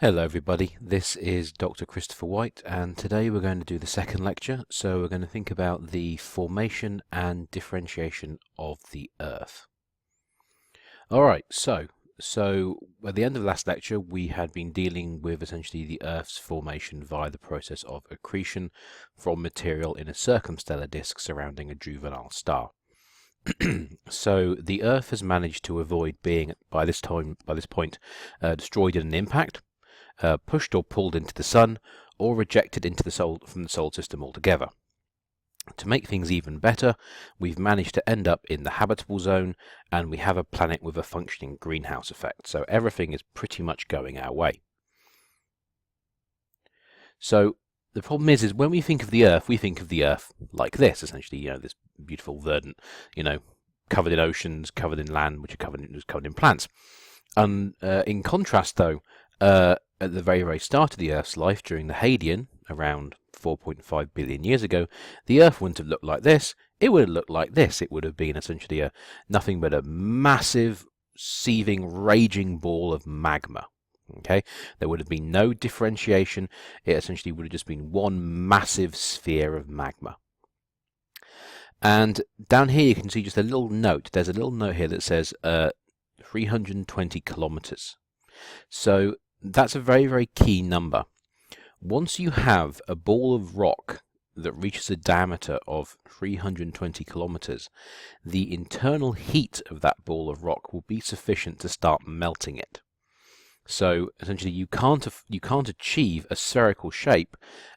Hello everybody, this is Dr. Christopher White, and today we're going to do the second lecture. So we're going to think about the formation and differentiation of the Earth. Alright, so at the end of the last lecture we had been dealing with essentially the Earth's formation via the process of accretion from material in a circumstellar disk surrounding a juvenile star. So the Earth has managed to avoid being, by this point, destroyed in an impact, pushed or pulled into the sun, or rejected from the solar system altogether. To make things even better, we've managed to end up in the habitable zone, and we have a planet with a functioning greenhouse effect, so everything is pretty much going our way. So the problem is when we think of the Earth like this, essentially, this beautiful verdant, covered in oceans, covered in land, which are covered in plants. And in contrast, though, at the very, very start of the Earth's life, during the Hadean, around 4.5 billion years ago, the Earth wouldn't have looked like this. It would have looked like this. It would have been essentially nothing but a massive, seething, raging ball of magma. Okay, there would have been no differentiation. It essentially would have just been one massive sphere of magma. And down here you can see just a little note. There's a little note here that says 320 kilometers. So that's a very, very key number. Once you have a ball of rock that reaches a diameter of 320 kilometers, the internal heat of that ball of rock will be sufficient to start melting it. So essentially you can't achieve a spherical shape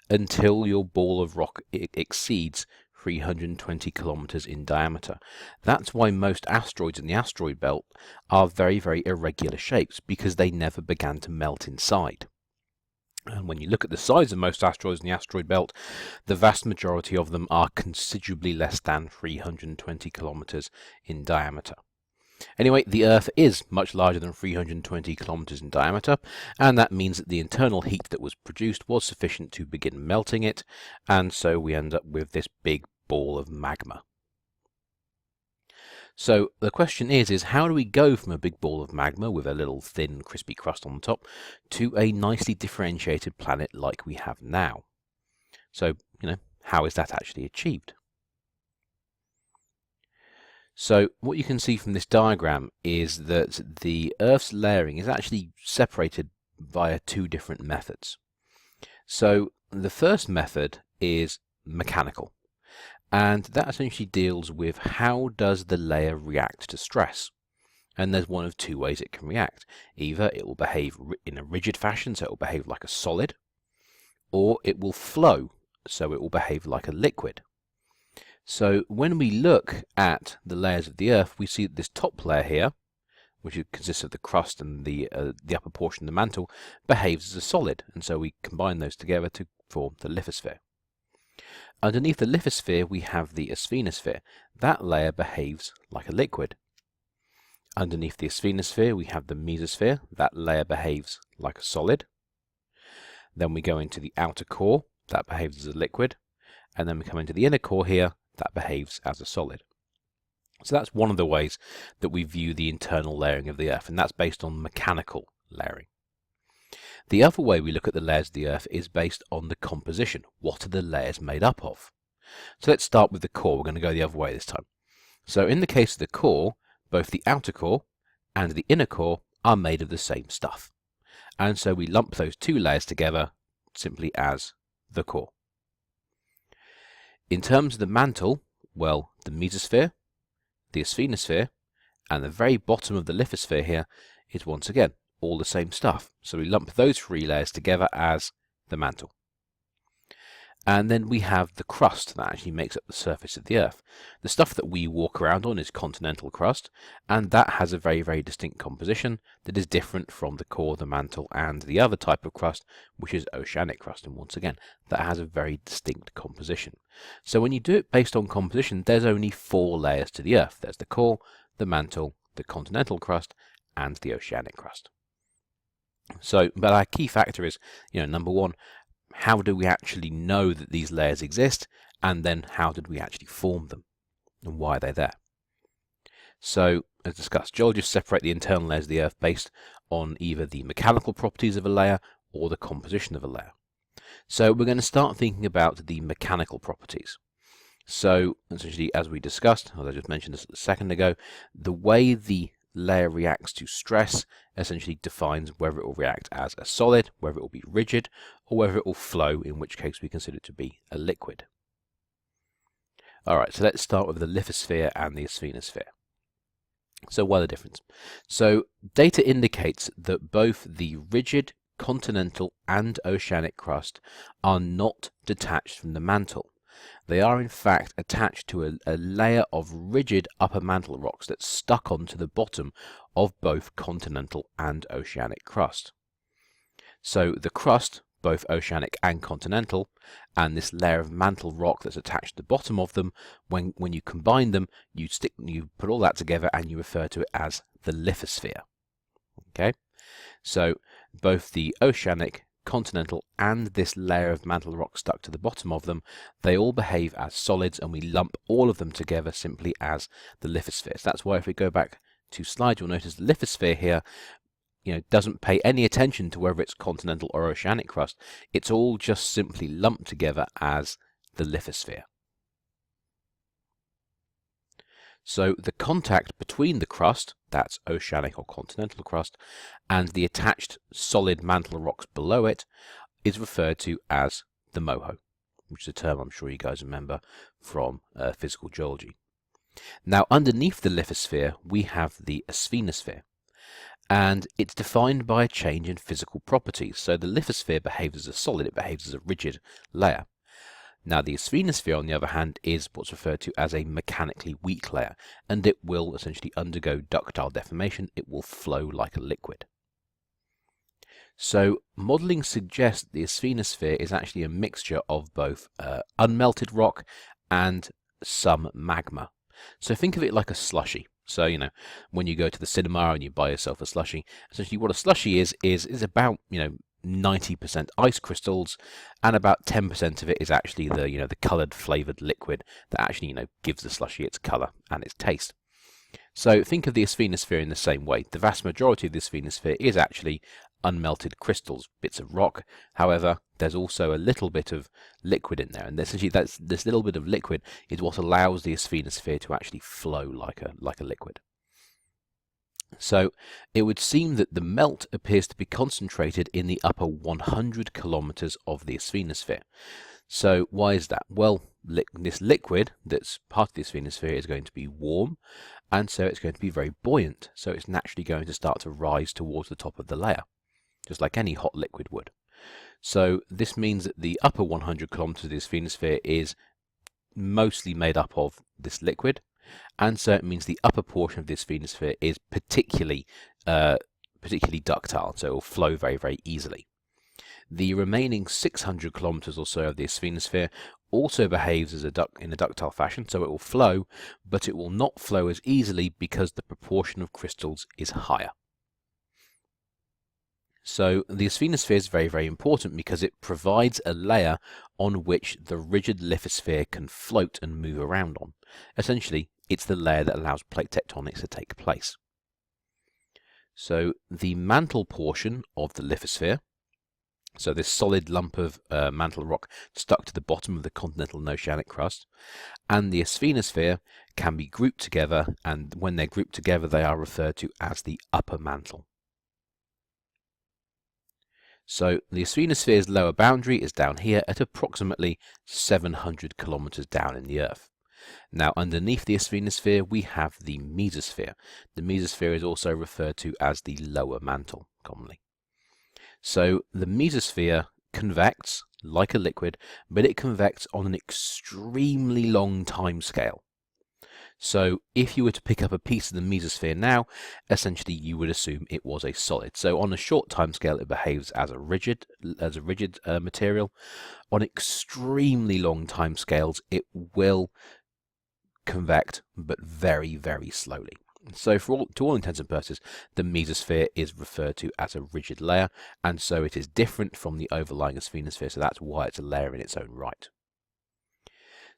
until your ball of rock exceeds 320 kilometers in diameter. That's why most asteroids in the asteroid belt are very, very irregular shapes, because they never began to melt inside. And when you look at the size of most asteroids in the asteroid belt, the vast majority of them are considerably less than 320 kilometers in diameter. Anyway, the Earth is much larger than 320 kilometers in diameter, and that means that the internal heat that was produced was sufficient to begin melting it, and so we end up with this big ball of magma. So the question is how do we go from a big ball of magma with a little thin, crispy crust on the top to a nicely differentiated planet like we have now? So, how is that actually achieved? So what you can see from this diagram is that the Earth's layering is actually separated via two different methods. So the first method is mechanical, and that essentially deals with how does the layer react to stress. And there's one of two ways it can react. Either it will behave in a rigid fashion, so it will behave like a solid, or it will flow, so it will behave like a liquid. So when we look at the layers of the Earth, we see that this top layer here, which consists of the crust and the upper portion of the mantle, behaves as a solid, and so we combine those together to form the lithosphere. Underneath the lithosphere we have the asthenosphere. That layer behaves like a liquid. Underneath the asthenosphere we have the mesosphere. That layer behaves like a solid. Then we go into the outer core. That behaves as a liquid. And then we come into the inner core here. That behaves as a solid. So that's one of the ways that we view the internal layering of the Earth, and that's based on mechanical layering. The other way we look at the layers of the Earth is based on the composition. What are the layers made up of? So let's start with the core. We're going to go the other way this time. So in the case of the core, both the outer core and the inner core are made of the same stuff. And so we lump those two layers together simply as the core. In terms of the mantle, well, the mesosphere, the asthenosphere, and the very bottom of the lithosphere here is once again all the same stuff. So we lump those three layers together as the mantle. And then we have the crust that actually makes up the surface of the Earth. The stuff that we walk around on is continental crust, and that has a very, very distinct composition that is different from the core, the mantle, and the other type of crust, which is oceanic crust. And once again, that has a very distinct composition. So when you do it based on composition, there's only 4 layers to the Earth. There's the core, the mantle, the continental crust, and the oceanic crust. So, but our key factor is, number one, how do we actually know that these layers exist, and then how did we actually form them, and why are they there? So as discussed, geologists separate the internal layers of the Earth based on either the mechanical properties of a layer or the composition of a layer. So we're going to start thinking about the mechanical properties. So essentially, as we discussed, as I just mentioned this a second ago, the way the layer reacts to stress essentially defines whether it will react as a solid, whether it will be rigid, or whether it will flow, in which case we consider it to be a liquid. Alright, so let's start with the lithosphere and the asthenosphere. So why the difference? So data indicates that both the rigid continental and oceanic crust are not detached from the mantle. They are in fact attached to a layer of rigid upper mantle rocks that's stuck onto the bottom of both continental and oceanic crust. So the crust, both oceanic and continental, and this layer of mantle rock that's attached to the bottom of them, when you combine them, you put all that together and you refer to it as the lithosphere. Okay, so both the oceanic, continental, and this layer of mantle rock stuck to the bottom of them, they all behave as solids, and we lump all of them together simply as the lithosphere. So that's why if we go back 2 slides, you'll notice the lithosphere here, doesn't pay any attention to whether it's continental or oceanic crust. It's all just simply lumped together as the lithosphere. So the contact between the crust, that's oceanic or continental crust, and the attached solid mantle rocks below it is referred to as the moho, which is a term I'm sure you guys remember from physical geology. Now underneath the lithosphere we have the asthenosphere, and it's defined by a change in physical properties. So the lithosphere behaves as a solid, it behaves as a rigid layer. Now the asthenosphere, on the other hand, is what's referred to as a mechanically weak layer, and it will essentially undergo ductile deformation. It will flow like a liquid. So modelling suggests that the asthenosphere is actually a mixture of both unmelted rock and some magma. So think of it like a slushy. So, when you go to the cinema and you buy yourself a slushy, essentially what a slushy is about, 90% ice crystals, and about 10% of it is actually the coloured flavoured liquid that actually gives the slushy its colour and its taste. So think of the asthenosphere in the same way. The vast majority of the asthenosphere is actually unmelted crystals, bits of rock. However, there's also a little bit of liquid in there, and essentially this little bit of liquid is what allows the asthenosphere to actually flow like a liquid. So it would seem that the melt appears to be concentrated in the upper 100 kilometers of the asthenosphere. So why is that? Well, this liquid that's part of the asthenosphere is going to be warm, and so it's going to be very buoyant. So it's naturally going to start to rise towards the top of the layer, just like any hot liquid would. So this means that the upper 100 kilometers of the asthenosphere is mostly made up of this liquid, and so it means the upper portion of the asthenosphere is particularly ductile, so it will flow very, very easily. The remaining 600 kilometers or so of the asthenosphere also behaves as in a ductile fashion, so it will flow, but it will not flow as easily because the proportion of crystals is higher. So the asthenosphere is very, very important because it provides a layer on which the rigid lithosphere can float and move around on. Essentially, it's the layer that allows plate tectonics to take place. So the mantle portion of the lithosphere, so this solid lump of mantle rock stuck to the bottom of the continental and oceanic crust, and the asthenosphere can be grouped together, and when they're grouped together they are referred to as the upper mantle. So the asthenosphere's lower boundary is down here at approximately 700 kilometers down in the Earth. Now underneath the asthenosphere we have the mesosphere. The mesosphere is also referred to as the lower mantle commonly. So the mesosphere convects like a liquid, but it convects on an extremely long time scale. So if you were to pick up a piece of the mesosphere now, essentially you would assume it was a solid. So on a short time scale it behaves as a rigid material. On extremely long time scales it will convect, but very, very slowly. So to all intents and purposes, the mesosphere is referred to as a rigid layer, and so it is different from the overlying asthenosphere, so that's why it's a layer in its own right.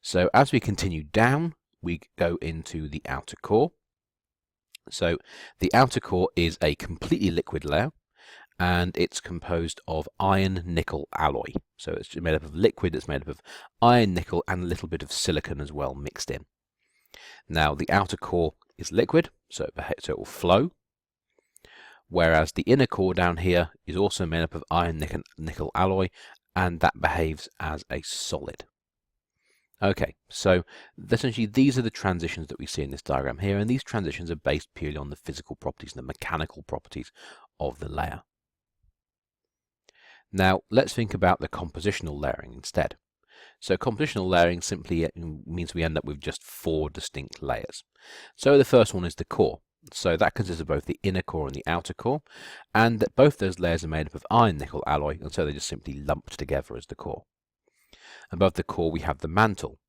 So as we continue down, we go into the outer core. So the outer core is a completely liquid layer, and it's composed of iron-nickel alloy. So it's made up of liquid, it's made up of iron, nickel, and a little bit of silicon as well mixed in. Now the outer core is liquid, so it will flow, whereas the inner core down here is also made up of iron, nickel alloy, and that behaves as a solid. Okay, so essentially these are the transitions that we see in this diagram here, and these transitions are based purely on the physical properties and the mechanical properties of the layer. Now let's think about the compositional layering instead. So compositional layering simply means we end up with just 4 distinct layers. So the first one is the core. So that consists of both the inner core and the outer core, and that both those layers are made up of iron-nickel alloy, and so they're just simply lumped together as the core. Above the core we have the mantle.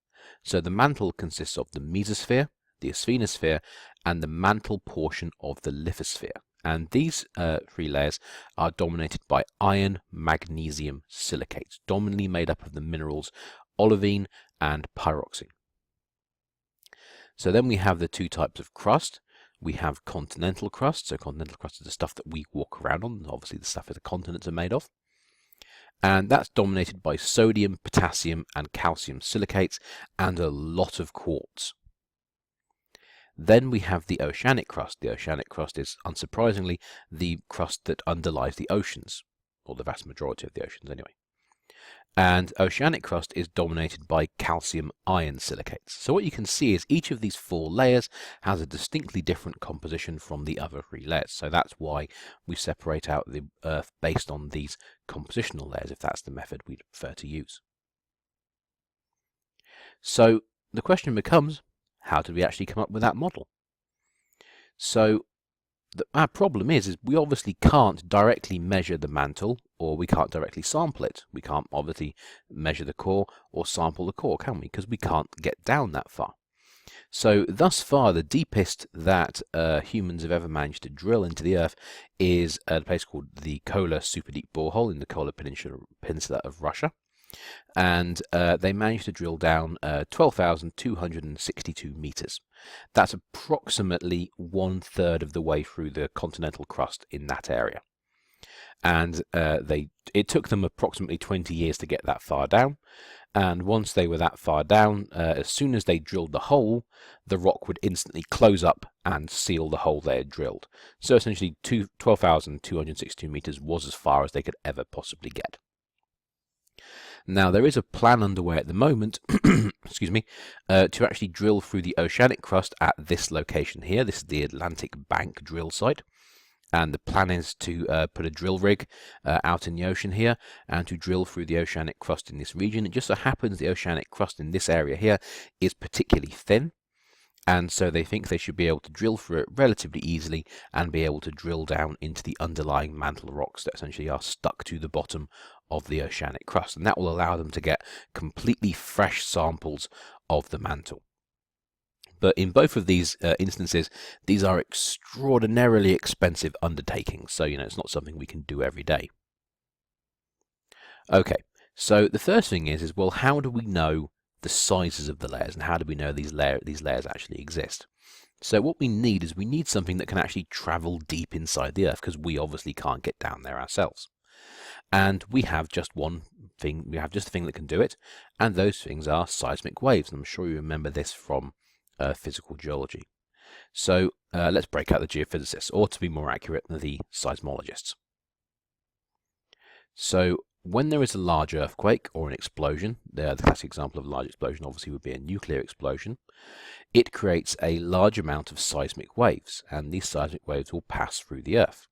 So the mantle consists of the mesosphere, the asthenosphere, and the mantle portion of the lithosphere. And these 3 layers are dominated by iron magnesium silicates, dominantly made up of the minerals olivine and pyroxene. So then we have the 2 types of crust. We have continental crust. So continental crust is the stuff that we walk around on, obviously the stuff that the continents are made of. And that's dominated by sodium, potassium, and calcium silicates, and a lot of quartz. Then we have the oceanic crust. The oceanic crust is, unsurprisingly, the crust that underlies the oceans, or the vast majority of the oceans anyway. And oceanic crust is dominated by calcium iron silicates. So what you can see is each of these 4 layers has a distinctly different composition from the other 3 layers. So that's why we separate out the Earth based on these compositional layers, if that's the method we'd prefer to use. So the question becomes, how did we actually come up with that model? So our problem is we obviously can't directly measure the mantle, or we can't directly sample it. We can't obviously measure the core or sample the core, can we? Because we can't get down that far. So thus far, the deepest that humans have ever managed to drill into the Earth is a place called the Kola Super Deep Borehole in the Kola Peninsula of Russia. And they managed to drill down 12,262 meters. That's approximately 1/3 of the way through the continental crust in that area. And it took them approximately 20 years to get that far down. And once they were that far down, as soon as they drilled the hole, the rock would instantly close up and seal the hole they had drilled. So essentially 12,262 meters was as far as they could ever possibly get. Now, there is a plan underway at the moment excuse me, to actually drill through the oceanic crust at this location here. This is the Atlantic Bank drill site. And the plan is to put a drill rig out in the ocean here and to drill through the oceanic crust in this region. It just so happens the oceanic crust in this area here is particularly thin. And so they think they should be able to drill through it relatively easily and be able to drill down into the underlying mantle rocks that essentially are stuck to the bottom of the oceanic crust. And that will allow them to get completely fresh samples of the mantle. But in both of these instances, these are extraordinarily expensive undertakings. So, it's not something we can do every day. Okay, so the first thing is well, how do we know the sizes of the layers, and how do we know these layers actually exist? So what we need is something that can actually travel deep inside the Earth, because we obviously can't get down there ourselves. And we have just one thing, we have just a thing that can do it, and those things are seismic waves. And I'm sure you remember this from physical geology. So let's break out the geophysicists, or to be more accurate, the seismologists. So when there is a large earthquake or an explosion, the classic example of a large explosion obviously would be a nuclear explosion, it creates a large amount of seismic waves, and these seismic waves will pass through the Earth.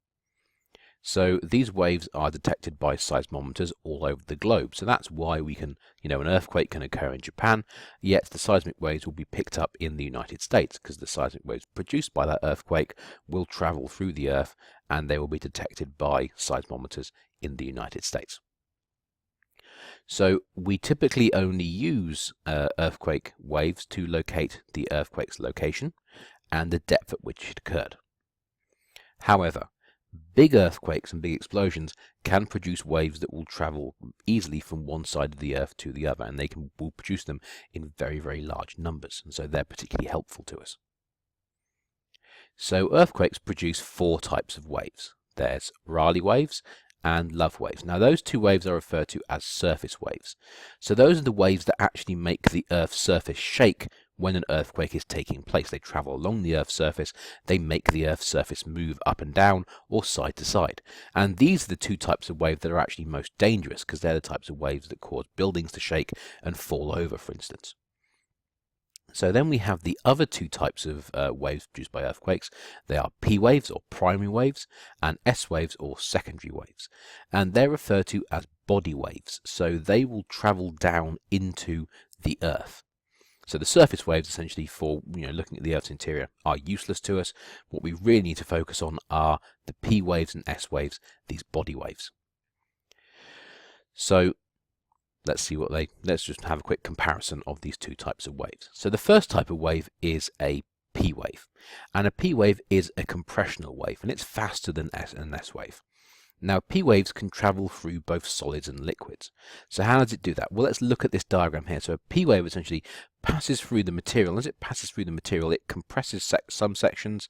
So these waves are detected by seismometers all over the globe. So that's why we can, an earthquake can occur in Japan, yet the seismic waves will be picked up in the United States, because the seismic waves produced by that earthquake will travel through the Earth and they will be detected by seismometers in the United States. So we typically only use earthquake waves to locate the earthquake's location and the depth at which it occurred. However, big earthquakes and big explosions can produce waves that will travel easily from one side of the Earth to the other, and will produce them in very, very large numbers, and so they're particularly helpful to us. So earthquakes produce four types of waves. There's Rayleigh waves and love waves. Now those two waves are referred to as surface waves. So those are the waves that actually make the Earth's surface shake when an earthquake is taking place. They travel along the Earth's surface, they make the Earth's surface move up and down or side to side. And these are the two types of waves that are actually most dangerous, because they're the types of waves that cause buildings to shake and fall over, for instance. So then we have the other two types of waves produced by earthquakes. They are P waves, or primary waves, and S waves, or secondary waves. And they're referred to as body waves. So they will travel down into the Earth. So the surface waves, essentially, for looking at the Earth's interior, are useless to us. What we really need to focus on are the P waves and S waves, these body waves. So let's just have a quick comparison of these two types of waves. So the first type of wave is a P wave, and a P wave is a compressional wave, and it's faster than an S wave. Now, P waves can travel through both solids and liquids. So how does it do that? Well, let's look at this diagram here. So a P wave essentially passes through the material. As it passes through the material, it compresses some sections,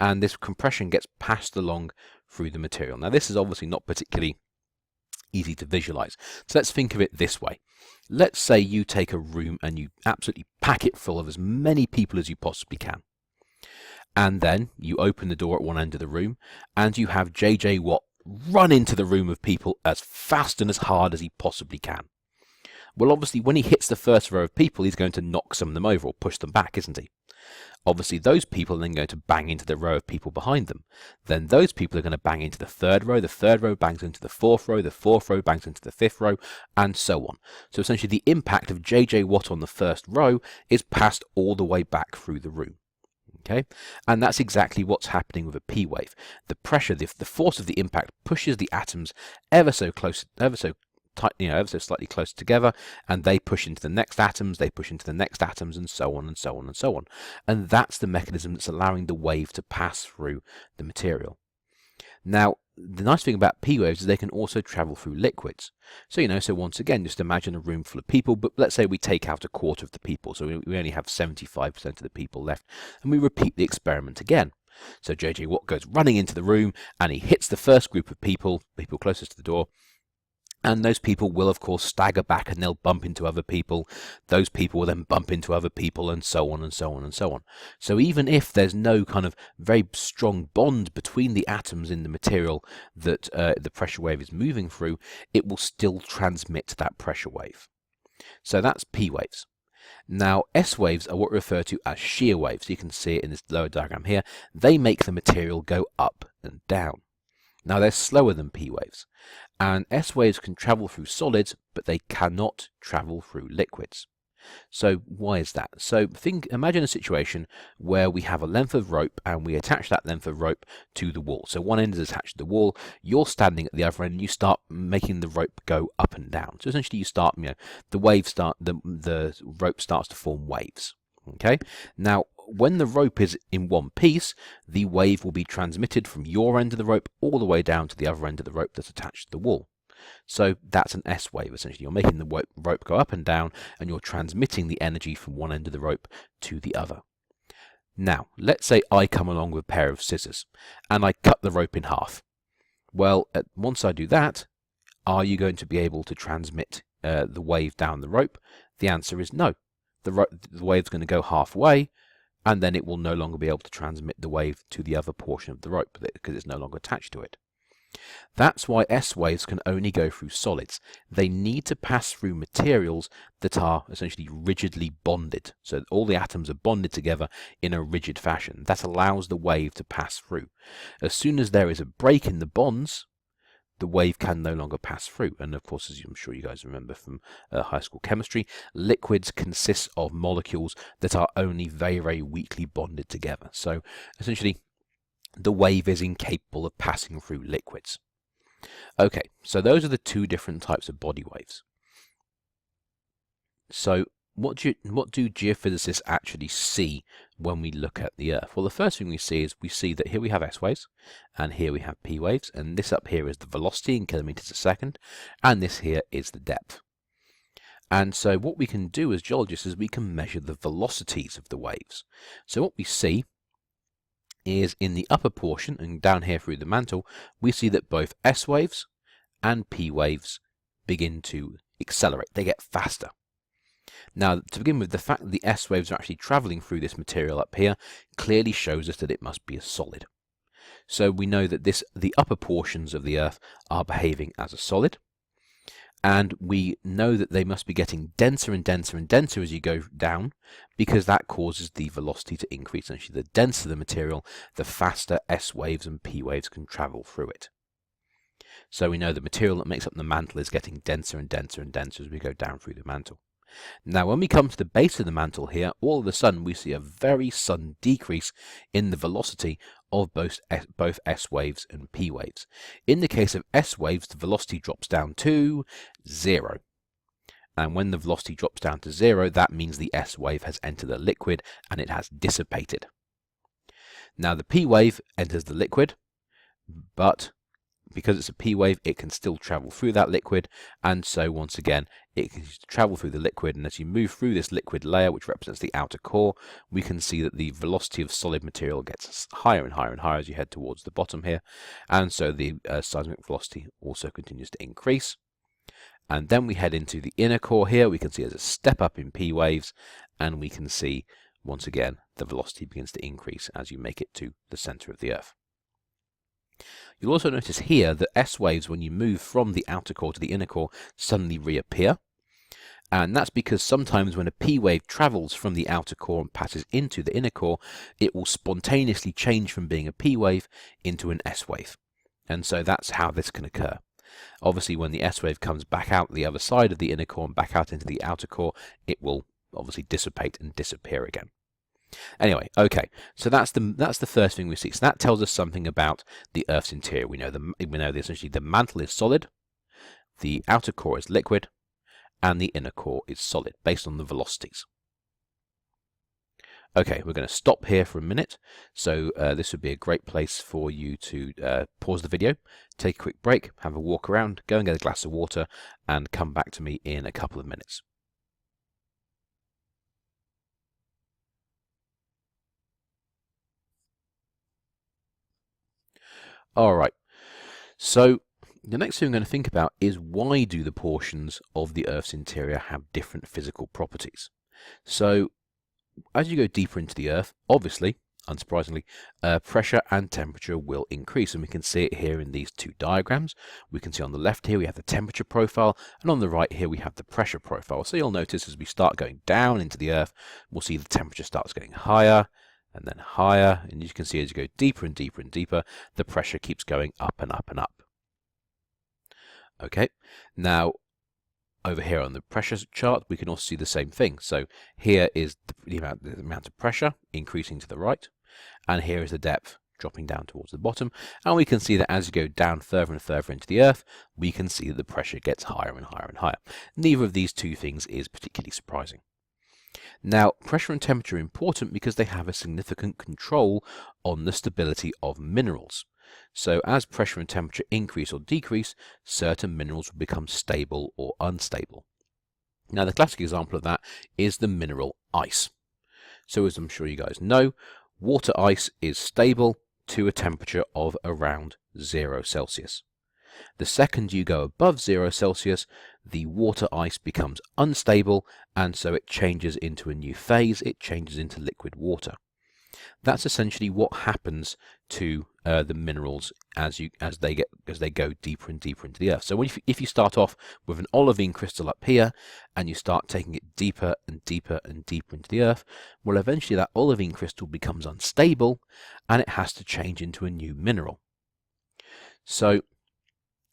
and this compression gets passed along through the material. Now, this is obviously not particularly easy to visualize. So let's think of it this way. Let's say you take a room and you absolutely pack it full of as many people as you possibly can. And then you open the door at one end of the room and you have JJ Watt run into the room of people as fast and as hard as he possibly can. Well, obviously, when he hits the first row of people, he's going to knock some of them over or push them back, isn't he? Obviously, those people are then going to bang into the row of people behind them. Then those people are going to bang into the third row bangs into the fourth row bangs into the fifth row, and so on. So essentially, the impact of JJ Watt on the first row is passed all the way back through the room. Okay, and that's exactly what's happening with a P wave. The pressure, the force of the impact pushes the atoms ever so slightly close together, and they push into the next atoms, and so on and so on and so on. And that's the mechanism that's allowing the wave to pass through the material. Now, the nice thing about P waves is they can also travel through liquids. So once again, just imagine a room full of people, but let's say we take out a quarter of the people, so we only have 75% of the people left, and we repeat the experiment again. So JJ Watt goes running into the room, and he hits the first group of people closest to the door, and those people will, of course, stagger back and they'll bump into other people. Those people will then bump into other people, and so on and so on and so on. So even if there's no kind of very strong bond between the atoms in the material that the pressure wave is moving through, it will still transmit that pressure wave. So that's P waves. Now, S waves are what we refer to as shear waves. You can see it in this lower diagram here. They make the material go up and down. Now, they're slower than P waves, and S waves can travel through solids, but they cannot travel through liquids. So why is that? So imagine a situation where we have a length of rope and we attach that length of rope to the wall. So one end is attached to the wall, you're standing at the other end, and you start making the rope go up and down. So essentially the rope starts to form waves. Okay, now when the rope is in one piece, the wave will be transmitted from your end of the rope all the way down to the other end of the rope that's attached to the wall. So that's an S wave, essentially. You're making the rope go up and down, and you're transmitting the energy from one end of the rope to the other. Now, let's say I come along with a pair of scissors, and I cut the rope in half. Well, once I do that, are you going to be able to transmit the wave down the rope? The answer is no. The wave's going to go halfway, and then it will no longer be able to transmit the wave to the other portion of the rope because it's no longer attached to it. That's why S waves can only go through solids. They need to pass through materials that are essentially rigidly bonded. So all the atoms are bonded together in a rigid fashion. That allows the wave to pass through. As soon as there is a break in the bonds, the wave can no longer pass through. And of course, as I'm sure you guys remember from high school chemistry, liquids consist of molecules that are only very, very weakly bonded together. So essentially, the wave is incapable of passing through liquids. Okay, so those are the two different types of body waves. So what do geophysicists actually see when we look at the Earth? Well, the first thing we see that here we have S waves, and here we have P waves, and this up here is the velocity in kilometers a second, and this here is the depth. And so what we can do as geologists is we can measure the velocities of the waves. So what we see is in the upper portion and down here through the mantle, we see that both S waves and P waves begin to accelerate. They get faster. Now, to begin with, the fact that the S waves are actually traveling through this material up here clearly shows us that it must be a solid. So we know that the upper portions of the Earth are behaving as a solid, and we know that they must be getting denser and denser and denser as you go down, because that causes the velocity to increase. And actually, the denser the material, the faster S waves and P waves can travel through it. So we know the material that makes up the mantle is getting denser and denser and denser as we go down through the mantle. Now, when we come to the base of the mantle here, all of a sudden we see a very sudden decrease in the velocity of both S waves and P waves. In the case of S waves, the velocity drops down to 0. And when the velocity drops down to 0, that means the S wave has entered the liquid and it has dissipated. Now, the P wave enters the liquid, but because it's a P wave, it can still travel through that liquid, and so once again, it can travel through the liquid, and as you move through this liquid layer, which represents the outer core, we can see that the velocity of solid material gets higher and higher and higher as you head towards the bottom here, and so the seismic velocity also continues to increase. And then we head into the inner core here. We can see there's a step up in P waves, and we can see, once again, the velocity begins to increase as you make it to the center of the Earth. You'll also notice here that S waves, when you move from the outer core to the inner core, suddenly reappear. And that's because sometimes when a P wave travels from the outer core and passes into the inner core, it will spontaneously change from being a P wave into an S wave. And so that's how this can occur. Obviously, when the S wave comes back out the other side of the inner core and back out into the outer core, it will obviously dissipate and disappear again. Anyway, okay, so that's the first thing we see. So that tells us something about the Earth's interior. We know that essentially the mantle is solid, the outer core is liquid, and the inner core is solid based on the velocities. Okay, we're going to stop here for a minute. So this would be a great place for you to pause the video, take a quick break, have a walk around, go and get a glass of water, and come back to me in a couple of minutes. Alright, so the next thing I'm going to think about is why do the portions of the Earth's interior have different physical properties? So as you go deeper into the Earth, obviously, unsurprisingly, pressure and temperature will increase, and we can see it here in these two diagrams. We can see on the left here we have the temperature profile, and on the right here we have the pressure profile. So you'll notice as we start going down into the Earth, we'll see the temperature starts getting higher, and then higher, and you can see as you go deeper and deeper and deeper, the pressure keeps going up and up and up. Okay, now over here on the pressure chart, we can also see the same thing. So here is the amount of pressure increasing to the right, and here is the depth dropping down towards the bottom, and we can see that as you go down further and further into the Earth, we can see that the pressure gets higher and higher and higher. Neither of these two things is particularly surprising. Now, pressure and temperature are important because they have a significant control on the stability of minerals. So as pressure and temperature increase or decrease, certain minerals will become stable or unstable. Now, the classic example of that is the mineral ice. So as I'm sure you guys know, water ice is stable to a temperature of around 0 Celsius. The second you go above 0 Celsius, the water ice becomes unstable, and so it changes into a new phase. It changes into liquid water. That's essentially what happens to the minerals as they go deeper and deeper into the Earth. So if you start off with an olivine crystal up here, and you start taking it deeper and deeper and deeper into the Earth, well, eventually that olivine crystal becomes unstable, and it has to change into a new mineral. So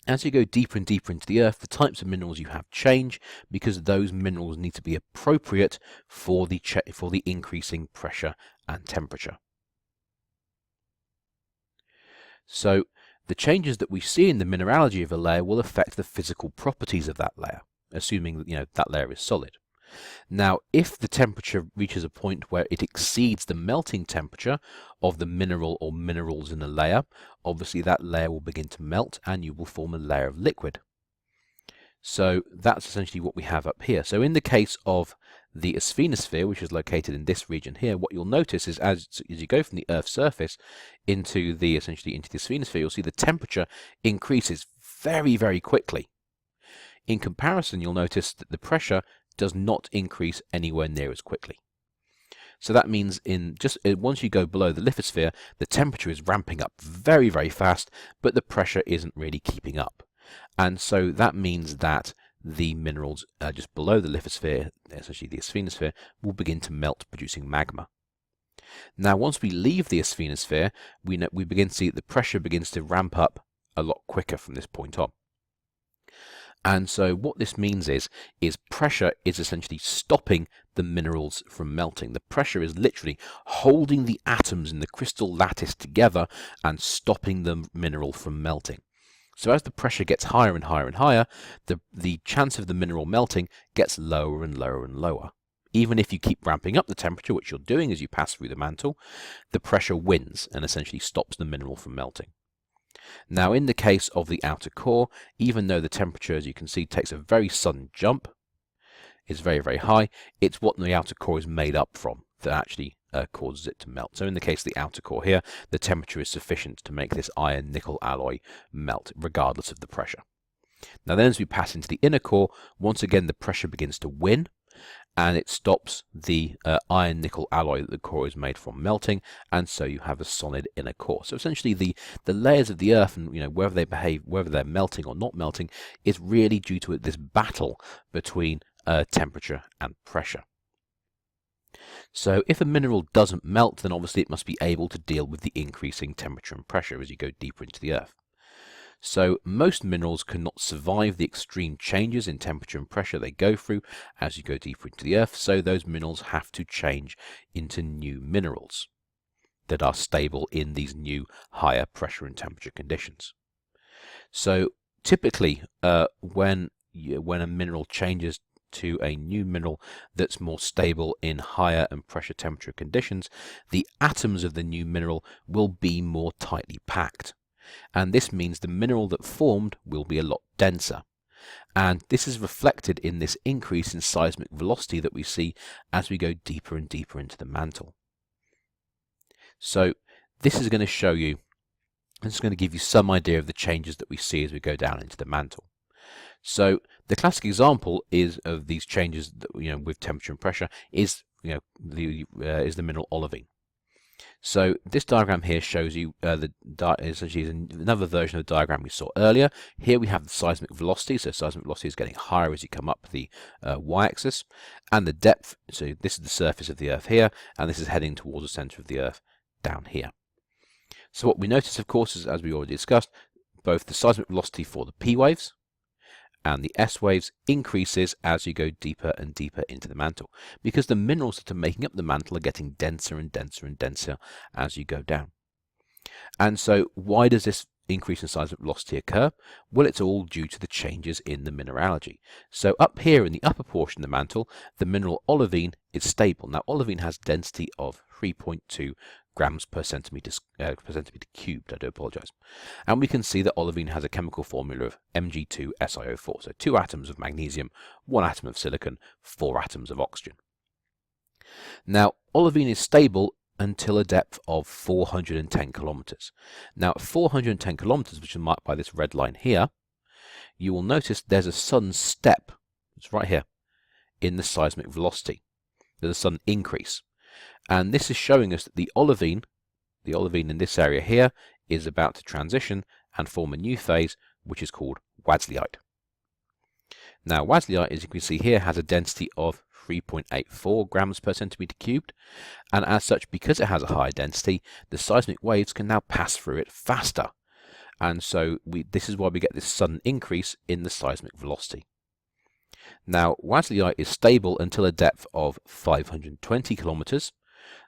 as you go deeper and deeper into the Earth, the types of minerals you have change because those minerals need to be appropriate for the increasing pressure and temperature. So the changes that we see in the mineralogy of a layer will affect the physical properties of that layer, assuming that that layer is solid. Now, if the temperature reaches a point where it exceeds the melting temperature of the mineral or minerals in a layer, obviously that layer will begin to melt and you will form a layer of liquid. So that's essentially what we have up here. So in the case of the asthenosphere, which is located in this region here, what you'll notice is as you go from the Earth's surface into the asthenosphere, you'll see the temperature increases very, very quickly. In comparison, you'll notice that the pressure does not increase anywhere near as quickly. So that means once you go below the lithosphere, the temperature is ramping up very, very fast, but the pressure isn't really keeping up. And so that means that the minerals just below the lithosphere, essentially the asthenosphere, will begin to melt, producing magma. Now, once we leave the asthenosphere, we begin to see that the pressure begins to ramp up a lot quicker from this point on. And so what this means is pressure is essentially stopping the minerals from melting. The pressure is literally holding the atoms in the crystal lattice together and stopping the mineral from melting. So as the pressure gets higher and higher and higher, the chance of the mineral melting gets lower and lower and lower. Even if you keep ramping up the temperature, which you're doing as you pass through the mantle, the pressure wins and essentially stops the mineral from melting. Now, in the case of the outer core, even though the temperature, as you can see, takes a very sudden jump, is very, very high, it's what the outer core is made up from that actually causes it to melt. So in the case of the outer core here, the temperature is sufficient to make this iron-nickel alloy melt, regardless of the pressure. Now then, as we pass into the inner core, once again the pressure begins to win, and it stops the iron-nickel alloy that the core is made from melting, and so you have a solid inner core. So essentially the layers of the Earth, and whether they're melting or not melting, is really due to this battle between temperature and pressure. So if a mineral doesn't melt, then obviously it must be able to deal with the increasing temperature and pressure as you go deeper into the Earth. So most minerals cannot survive the extreme changes in temperature and pressure they go through as you go deeper into the Earth, so those minerals have to change into new minerals that are stable in these new higher pressure and temperature conditions. So typically when a mineral changes to a new mineral that's more stable in higher and pressure temperature conditions, the atoms of the new mineral will be more tightly packed. And this means the mineral that formed will be a lot denser. And this is reflected in this increase in seismic velocity that we see as we go deeper and deeper into the mantle. So this is going to show you, this is going to give you some idea of the changes that we see as we go down into the mantle. So the classic example of these changes that, with temperature and pressure is the mineral olivine. So this diagram here shows you essentially another version of the diagram we saw earlier. Here we have the seismic velocity. So seismic velocity is getting higher as you come up the y-axis, and the depth. So this is the surface of the Earth here, and this is heading towards the center of the Earth down here. So what we notice, of course, is, as we already discussed, both the seismic velocity for the P waves and the S waves increases as you go deeper and deeper into the mantle, because the minerals that are making up the mantle are getting denser and denser and denser as you go down. And so why does this increase in seismic velocity occur? Well, it's all due to the changes in the mineralogy. So up here in the upper portion of the mantle, the mineral olivine is stable. Now, olivine has density of 3.2 grams per centimeter cubed. I do apologize. And we can see that olivine has a chemical formula of Mg2SiO4. So 2 atoms of magnesium, 1 atom of silicon, 4 atoms of oxygen. Now, olivine is stable until a depth of 410 kilometers. Now, at 410 kilometers, which is marked by this red line here, you will notice there's a sudden step. It's right here in the seismic velocity. There's a sudden increase. And this is showing us that the olivine in this area here is about to transition and form a new phase, which is called Wadsleite. Now, Wadsleite, as you can see here, has a density of 3.84 grams per centimeter cubed, and as such, because it has a higher density, the seismic waves can now pass through it faster. And so this is why we get this sudden increase in the seismic velocity. Now, Wadsleite is stable until a depth of 520 kilometers,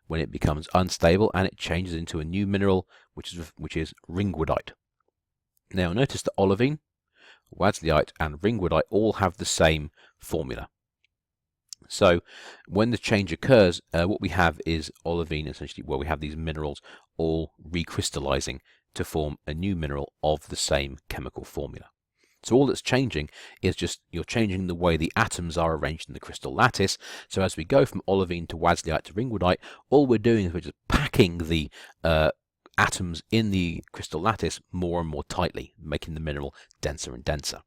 when it becomes unstable and it changes into a new mineral, which is ringwoodite. Now, notice that olivine, Wadsleite, and ringwoodite all have the same formula. So when the change occurs, what we have is olivine, essentially, where we have these minerals all recrystallizing to form a new mineral of the same chemical formula. So all that's changing is just you're changing the way the atoms are arranged in the crystal lattice. So as we go from olivine to wasleyite to ringwoodite, all we're doing is we're just packing the atoms in the crystal lattice more and more tightly, making the mineral denser and denser.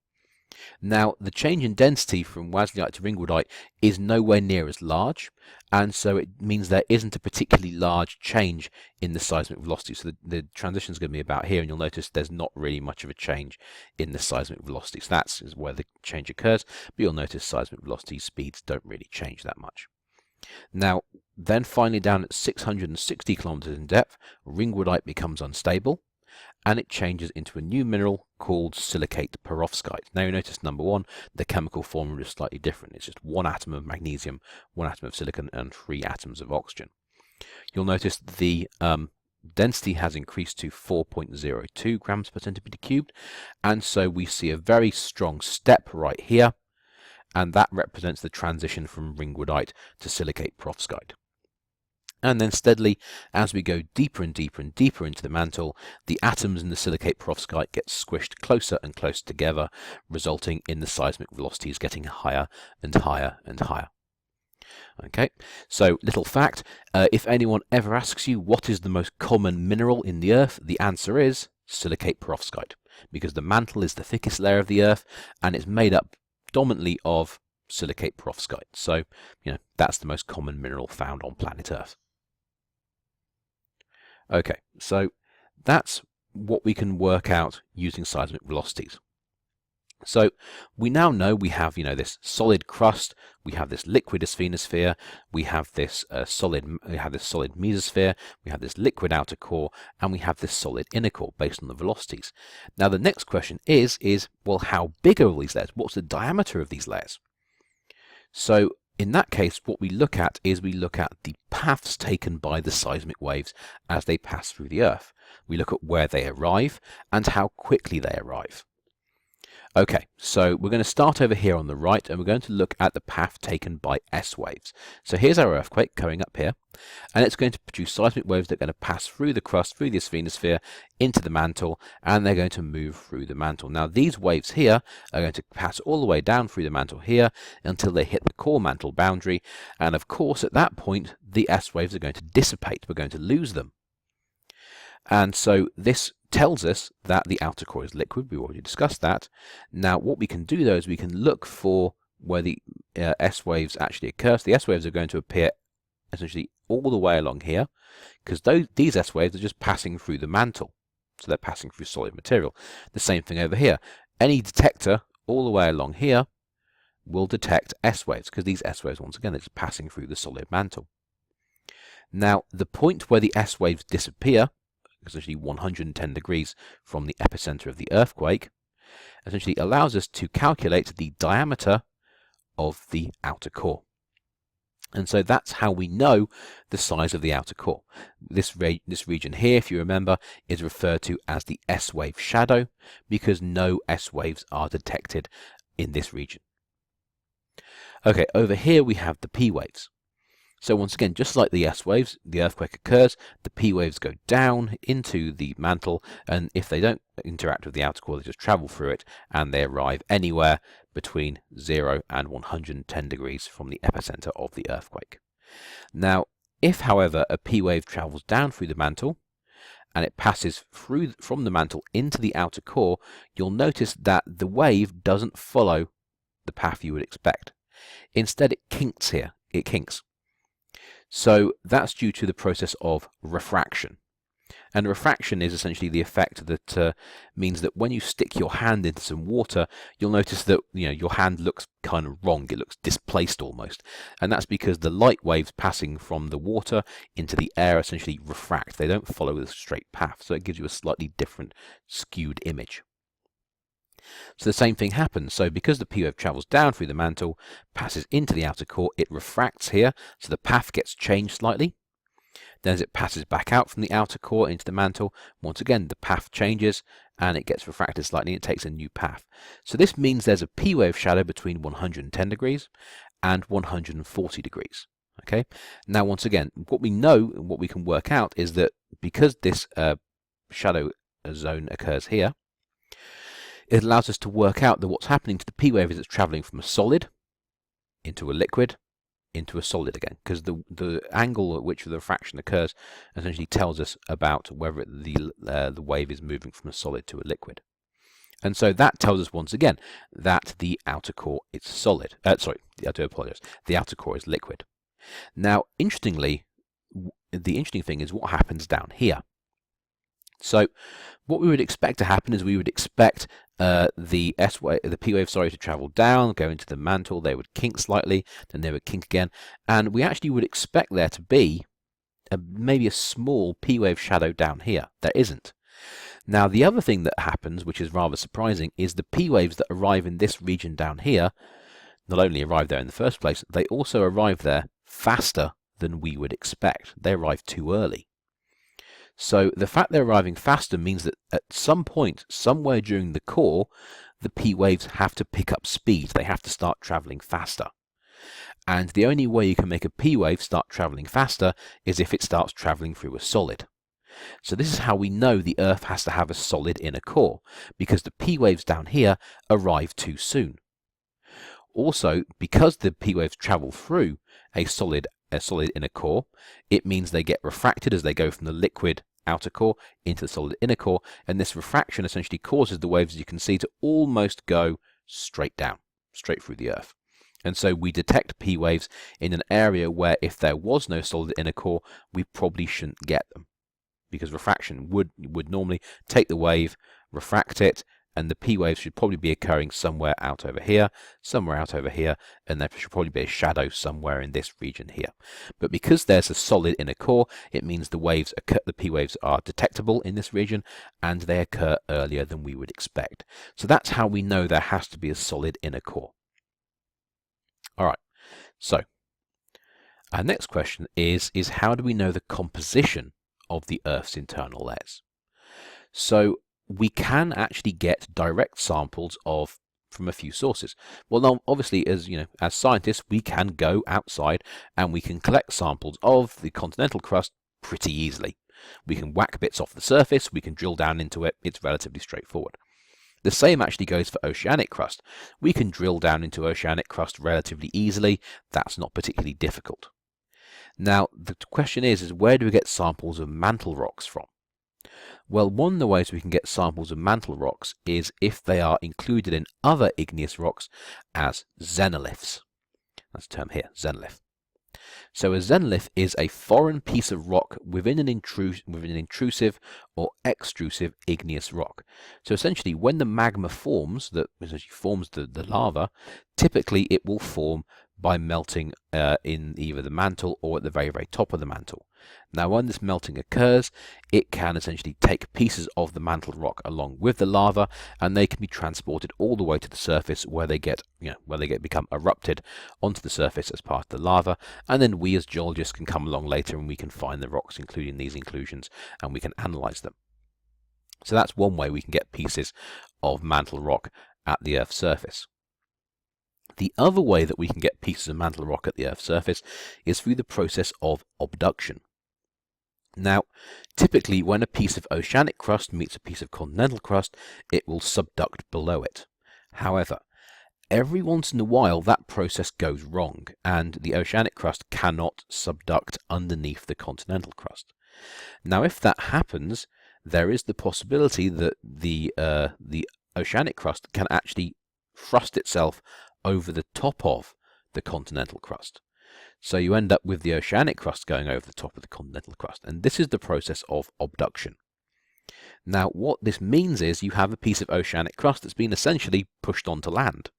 Now, the change in density from wasleyite to ringwoodite is nowhere near as large, and so it means there isn't a particularly large change in the seismic velocity. So the transition is going to be about here, and you'll notice there's not really much of a change in the seismic velocity. So that's where the change occurs, but you'll notice seismic velocity speeds don't really change that much. Now, then finally down at 660 kilometers in depth, ringwoodite becomes unstable, and it changes into a new mineral called silicate perovskite. Now you notice, number one, the chemical formula is slightly different. It's just one atom of magnesium, one atom of silicon, and 3 atoms of oxygen. You'll notice the density has increased to 4.02 grams per centimeter cubed, and so we see a very strong step right here, and that represents the transition from ringwoodite to silicate perovskite. And then steadily, as we go deeper and deeper and deeper into the mantle, the atoms in the silicate perovskite get squished closer and closer together, resulting in the seismic velocities getting higher and higher and higher. Okay, so little fact, if anyone ever asks you what is the most common mineral in the Earth, the answer is silicate perovskite, because the mantle is the thickest layer of the Earth, and it's made up predominantly of silicate perovskite. So, that's the most common mineral found on planet Earth. Okay, so that's what we can work out using seismic velocities. So we now know we have, this solid crust, we have this liquid asthenosphere, we have this solid mesosphere, we have this liquid outer core, and we have this solid inner core based on the velocities. Now the next question is well, how big are all these layers? What's the diameter of these layers? So in that case, what we look at is the paths taken by the seismic waves as they pass through the Earth. We look at where they arrive and how quickly they arrive. Okay, so we're going to start over here on the right, and we're going to look at the path taken by S waves. So here's our earthquake coming up here, and it's going to produce seismic waves that are going to pass through the crust, through the asthenosphere, into the mantle, and they're going to move through the mantle. Now these waves here are going to pass all the way down through the mantle here until they hit the core mantle boundary, and of course at that point the S waves are going to dissipate. We're going to lose them. And so this tells us that the outer core is liquid. We've already discussed that. Now what we can do though is we can look for where the S waves actually occur. So the S waves are going to appear essentially all the way along here, because these S waves are just passing through the mantle. So they're passing through solid material. The same thing over here. Any detector all the way along here will detect S waves, because these S waves, once again, are just passing through the solid mantle. Now the point where the S waves disappear, essentially 110 degrees from the epicenter of the earthquake, essentially allows us to calculate the diameter of the outer core. And so that's how we know the size of the outer core. This region here, if you remember, is referred to as the S wave shadow, because no S waves are detected in this region. Okay, over here we have the P waves. So once again, just like the S waves, the earthquake occurs, the P waves go down into the mantle, and if they don't interact with the outer core, they just travel through it, and they arrive anywhere between 0 and 110 degrees from the epicenter of the earthquake. Now, if, however, a P wave travels down through the mantle, and it passes through from the mantle into the outer core, you'll notice that the wave doesn't follow the path you would expect. Instead, it kinks here. It kinks. So that's due to the process of refraction. And refraction is essentially the effect that means that when you stick your hand into some water, you'll notice that your hand looks kind of wrong. It looks displaced almost. And that's because the light waves passing from the water into the air essentially refract. They don't follow the straight path. So it gives you a slightly different skewed image. So the same thing happens. So because the P wave travels down through the mantle, passes into the outer core, it refracts here, so the path gets changed slightly. Then as it passes back out from the outer core into the mantle, once again the path changes and it gets refracted slightly and it takes a new path. So this means there's a P wave shadow between 110 degrees and 140 degrees. Okay. Now once again, what we know and what we can work out is that because this shadow zone occurs here, it allows us to work out that what's happening to the P wave is it's travelling from a solid into a liquid into a solid again, because the angle at which the refraction occurs essentially tells us about whether the wave is moving from a solid to a liquid. And so that tells us once again that the outer core is solid. Sorry, I do apologize. The outer core is liquid. Now, interestingly, the interesting thing is what happens down here. So what we would expect to happen is we would expect the P wave, to travel down, go into the mantle. They would kink slightly, then they would kink again, and we actually would expect there to be maybe a small P wave shadow down here. There isn't. Now, the other thing that happens, which is rather surprising, is the P waves that arrive in this region down here not only arrive there in the first place, they also arrive there faster than we would expect. They arrive too early. So the fact they're arriving faster means that at some point, somewhere during the core, the P waves have to pick up speed. They have to start traveling faster. And the only way you can make a P wave start traveling faster is if it starts traveling through a solid. So this is how we know the Earth has to have a solid inner core, because the P waves down here arrive too soon. Also, because the P waves travel through a solid inner core, it means they get refracted as they go from the liquid outer core into the solid inner core, and this refraction essentially causes the waves, as you can see, to almost go straight down, straight through the Earth. And so we detect P waves in an area where if there was no solid inner core, we probably shouldn't get them, because refraction would normally take the wave, refract it, and the P waves should probably be occurring somewhere out over here, and there should probably be a shadow somewhere in this region here. But because there's a solid inner core, it means the P waves are detectable in this region, and they occur earlier than we would expect. So that's how we know there has to be a solid inner core. All right, so our next question is how do we know the composition of the Earth's internal layers? So we can actually get direct samples from a few sources. Well, now, obviously, as scientists, we can go outside and we can collect samples of the continental crust pretty easily. We can whack bits off the surface, we can drill down into it. It's relatively straightforward. The same actually goes for oceanic crust. We can drill down into oceanic crust relatively easily. That's not particularly difficult. Now, the question is where do we get samples of mantle rocks from? Well, one of the ways we can get samples of mantle rocks is if they are included in other igneous rocks as xenoliths. That's the term here, xenolith. So a xenolith is a foreign piece of rock within an intrusive or extrusive igneous rock. So essentially, when the magma forms, that essentially forms the lava, typically it will form by melting in either the mantle or at the very, very top of the mantle. Now, when this melting occurs, it can essentially take pieces of the mantle rock along with the lava, and they can be transported all the way to the surface where they become erupted onto the surface as part of the lava, and then we as geologists can come along later and we can find the rocks including these inclusions and we can analyze them. So that's one way we can get pieces of mantle rock at the Earth's surface. The other way that we can get pieces of mantle rock at the Earth's surface is through the process of abduction. Now, typically when a piece of oceanic crust meets a piece of continental crust, it will subduct below it. However, every once in a while that process goes wrong and the oceanic crust cannot subduct underneath the continental crust. Now, if that happens, there is the possibility that the oceanic crust can actually thrust itself over the top of the continental crust. So you end up with the oceanic crust going over the top of the continental crust, and this is the process of abduction. Now, what this means is you have a piece of oceanic crust that's been essentially pushed onto land.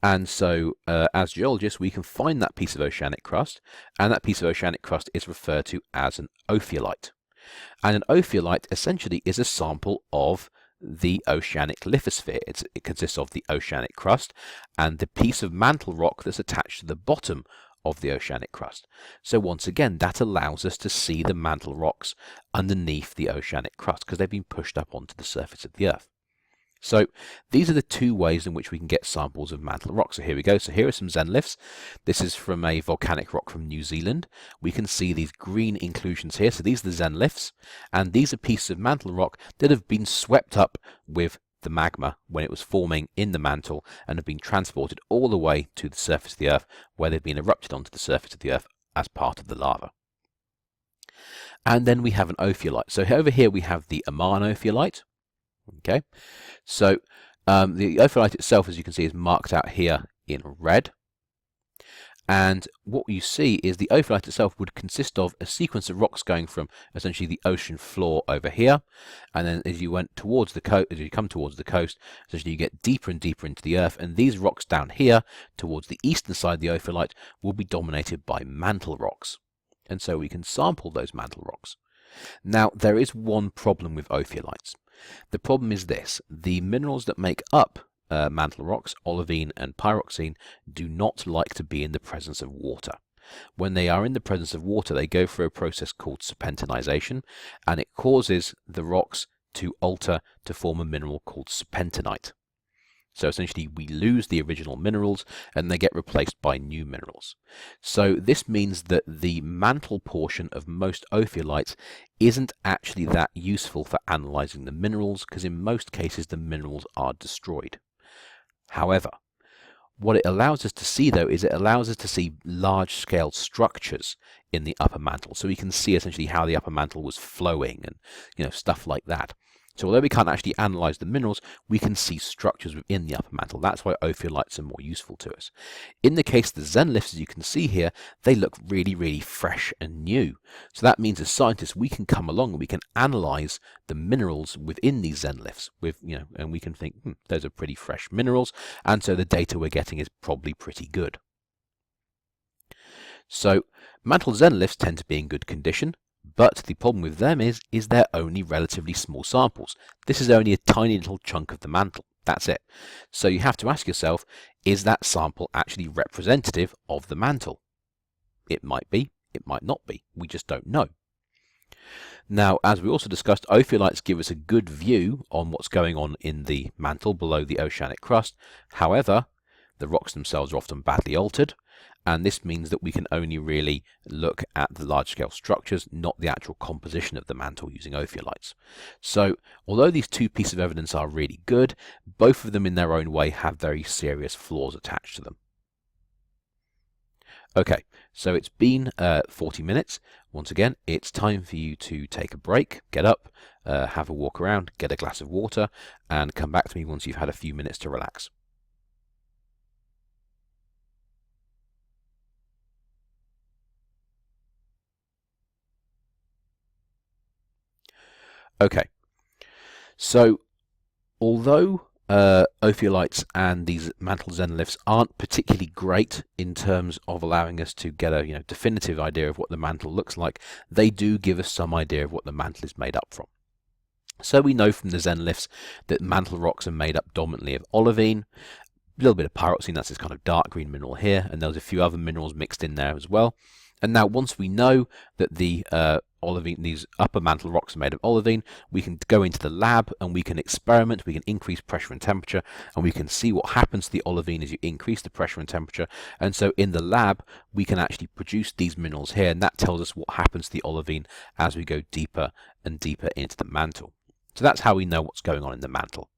And so, as geologists, we can find that piece of oceanic crust, and that piece of oceanic crust is referred to as an ophiolite. And an ophiolite essentially is a sample of the oceanic lithosphere. It consists of the oceanic crust and the piece of mantle rock that's attached to the bottom of the oceanic crust. So once again, that allows us to see the mantle rocks underneath the oceanic crust because they've been pushed up onto the surface of the Earth. So these are the two ways in which we can get samples of mantle rock. So here we go. So here are some xenoliths. This is from a volcanic rock from New Zealand. We can see these green inclusions here. So these are the xenoliths, and these are pieces of mantle rock that have been swept up with the magma when it was forming in the mantle and have been transported all the way to the surface of the Earth, where they've been erupted onto the surface of the Earth as part of the lava. And then we have an ophiolite. So over here we have the Amman ophiolite. Okay, so the ophiolite itself, as you can see, is marked out here in red. And what you see is the ophiolite itself would consist of a sequence of rocks going from essentially the ocean floor over here, and then as you went towards the coast, as you come towards the coast, essentially you get deeper and deeper into the earth, and these rocks down here towards the eastern side of the ophiolite will be dominated by mantle rocks. And so we can sample those mantle rocks. Now, there is one problem with ophiolites. The problem is this: the minerals that make up mantle rocks, olivine and pyroxene, do not like to be in the presence of water. When they are in the presence of water, they go through a process called serpentinization, and it causes the rocks to alter to form a mineral called serpentinite. So essentially we lose the original minerals and they get replaced by new minerals. So this means that the mantle portion of most ophiolites isn't actually that useful for analyzing the minerals, because in most cases the minerals are destroyed. However, what it allows us to see, though, is it allows us to see large-scale structures in the upper mantle. So we can see essentially how the upper mantle was flowing and stuff like that. So although we can't actually analyze the minerals, we can see structures within the upper mantle. That's why ophiolites are more useful to us. In the case of the xenoliths, as you can see here, they look really, really fresh and new. So that means as scientists, we can come along and we can analyze the minerals within these xenoliths and we can think, those are pretty fresh minerals, and so the data we're getting is probably pretty good. So mantle xenoliths tend to be in good condition. But the problem with them is they're only relatively small samples. This is only a tiny little chunk of the mantle. That's it. So you have to ask yourself, is that sample actually representative of the mantle? It might be, it might not be. We just don't know. Now, as we also discussed, ophiolites give us a good view on what's going on in the mantle below the oceanic crust. However, the rocks themselves are often badly altered, and this means that we can only really look at the large-scale structures, not the actual composition of the mantle using ophiolites. So, although these two pieces of evidence are really good, both of them in their own way have very serious flaws attached to them. Okay, so it's been 40 minutes. Once again, it's time for you to take a break, get up, have a walk around, get a glass of water, and come back to me once you've had a few minutes to relax. Okay, so although ophiolites and these mantle xenoliths aren't particularly great in terms of allowing us to get a definitive idea of what the mantle looks like, they do give us some idea of what the mantle is made up from. So we know from the xenoliths that mantle rocks are made up dominantly of olivine, a little bit of pyroxene, that's this kind of dark green mineral here, and there's a few other minerals mixed in there as well. And now once we know that the olivine, these upper mantle rocks are made of olivine, we can go into the lab and we can experiment, we can increase pressure and temperature, and we can see what happens to the olivine as you increase the pressure and temperature. And so in the lab, we can actually produce these minerals here, and that tells us what happens to the olivine as we go deeper and deeper into the mantle. So that's how we know what's going on in the mantle.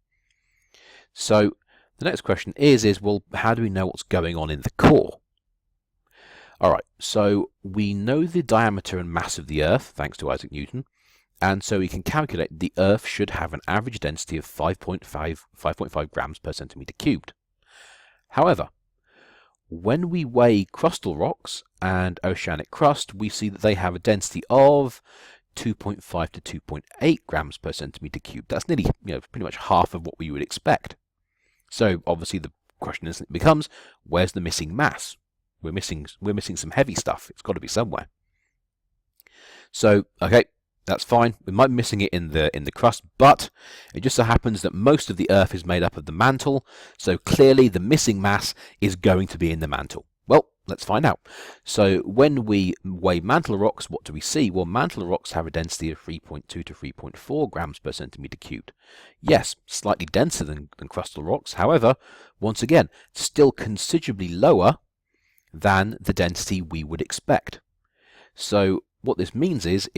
So the next question is well, how do we know what's going on in the core? Alright, so we know the diameter and mass of the Earth, thanks to Isaac Newton, and so we can calculate the Earth should have an average density of 5.5 grams per centimeter cubed. However, when we weigh crustal rocks and oceanic crust, we see that they have a density of 2.5 to 2.8 grams per centimeter cubed. That's nearly, pretty much half of what we would expect. So obviously the question becomes, where's the missing mass? We're missing some heavy stuff. It's got to be somewhere. So, okay, that's fine. We might be missing it in the crust, but it just so happens that most of the Earth is made up of the mantle, so clearly the missing mass is going to be in the mantle. Well, let's find out. So when we weigh mantle rocks, what do we see? Well, mantle rocks have a density of 3.2 to 3.4 grams per centimeter cubed. Yes, slightly denser than crustal rocks. However, once again, still considerably lower than the density we would expect. So what this means is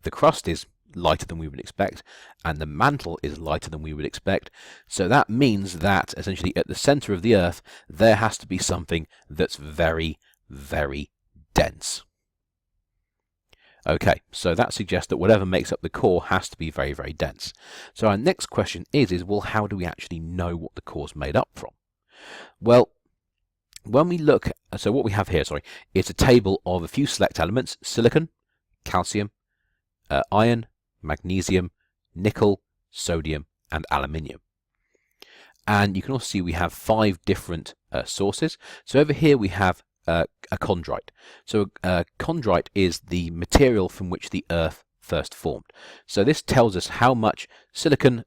the crust is lighter than we would expect, and the mantle is lighter than we would expect. So that means that essentially at the center of the Earth there has to be something that's very, very dense. Okay, so that suggests that whatever makes up the core has to be very, very dense. So our next question is well, how do we actually know what the core's made up from? Well, when we look, so what we have here, is a table of a few select elements: silicon, calcium, iron, magnesium, nickel, sodium, and aluminium. And you can also see we have 5 different sources. So over here we have a chondrite. So chondrite is the material from which the Earth first formed. So this tells us how much silicon,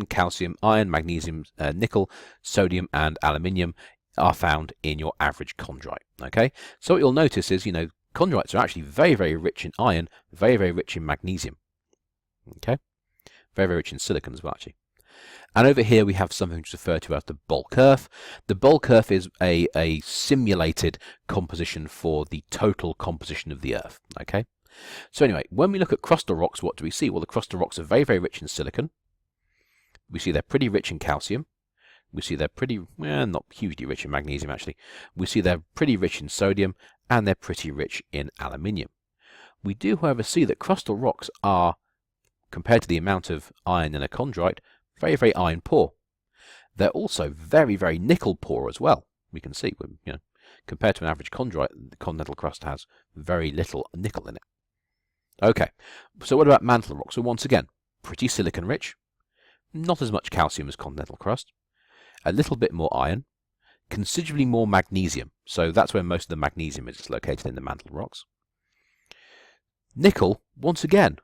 calcium, iron, magnesium, nickel, sodium, and aluminium are found in your average chondrite. Okay, so what you'll notice is, chondrites are actually very, very rich in iron, very, very rich in magnesium. Okay, very, very rich in silicon as well, actually. And over here we have something which is referred to as the bulk curve. The bulk curve is a simulated composition for the total composition of the Earth. Okay, so anyway, when we look at crustal rocks, what do we see? Well, the crustal rocks are very, very rich in silicon. We see they're pretty rich in calcium. We see they're pretty, not hugely rich in magnesium actually. We see they're pretty rich in sodium, and they're pretty rich in aluminium. We do, however, see that crustal rocks are, compared to the amount of iron in a chondrite, very, very iron poor. They're also very, very nickel poor as well. We can see, compared to an average chondrite, the continental crust has very little nickel in it. Okay, so what about mantle rocks? So once again, pretty silicon rich, not as much calcium as continental crust, a little bit more iron, considerably more magnesium. So that's where most of the magnesium is located in the mantle rocks. Nickel, once again,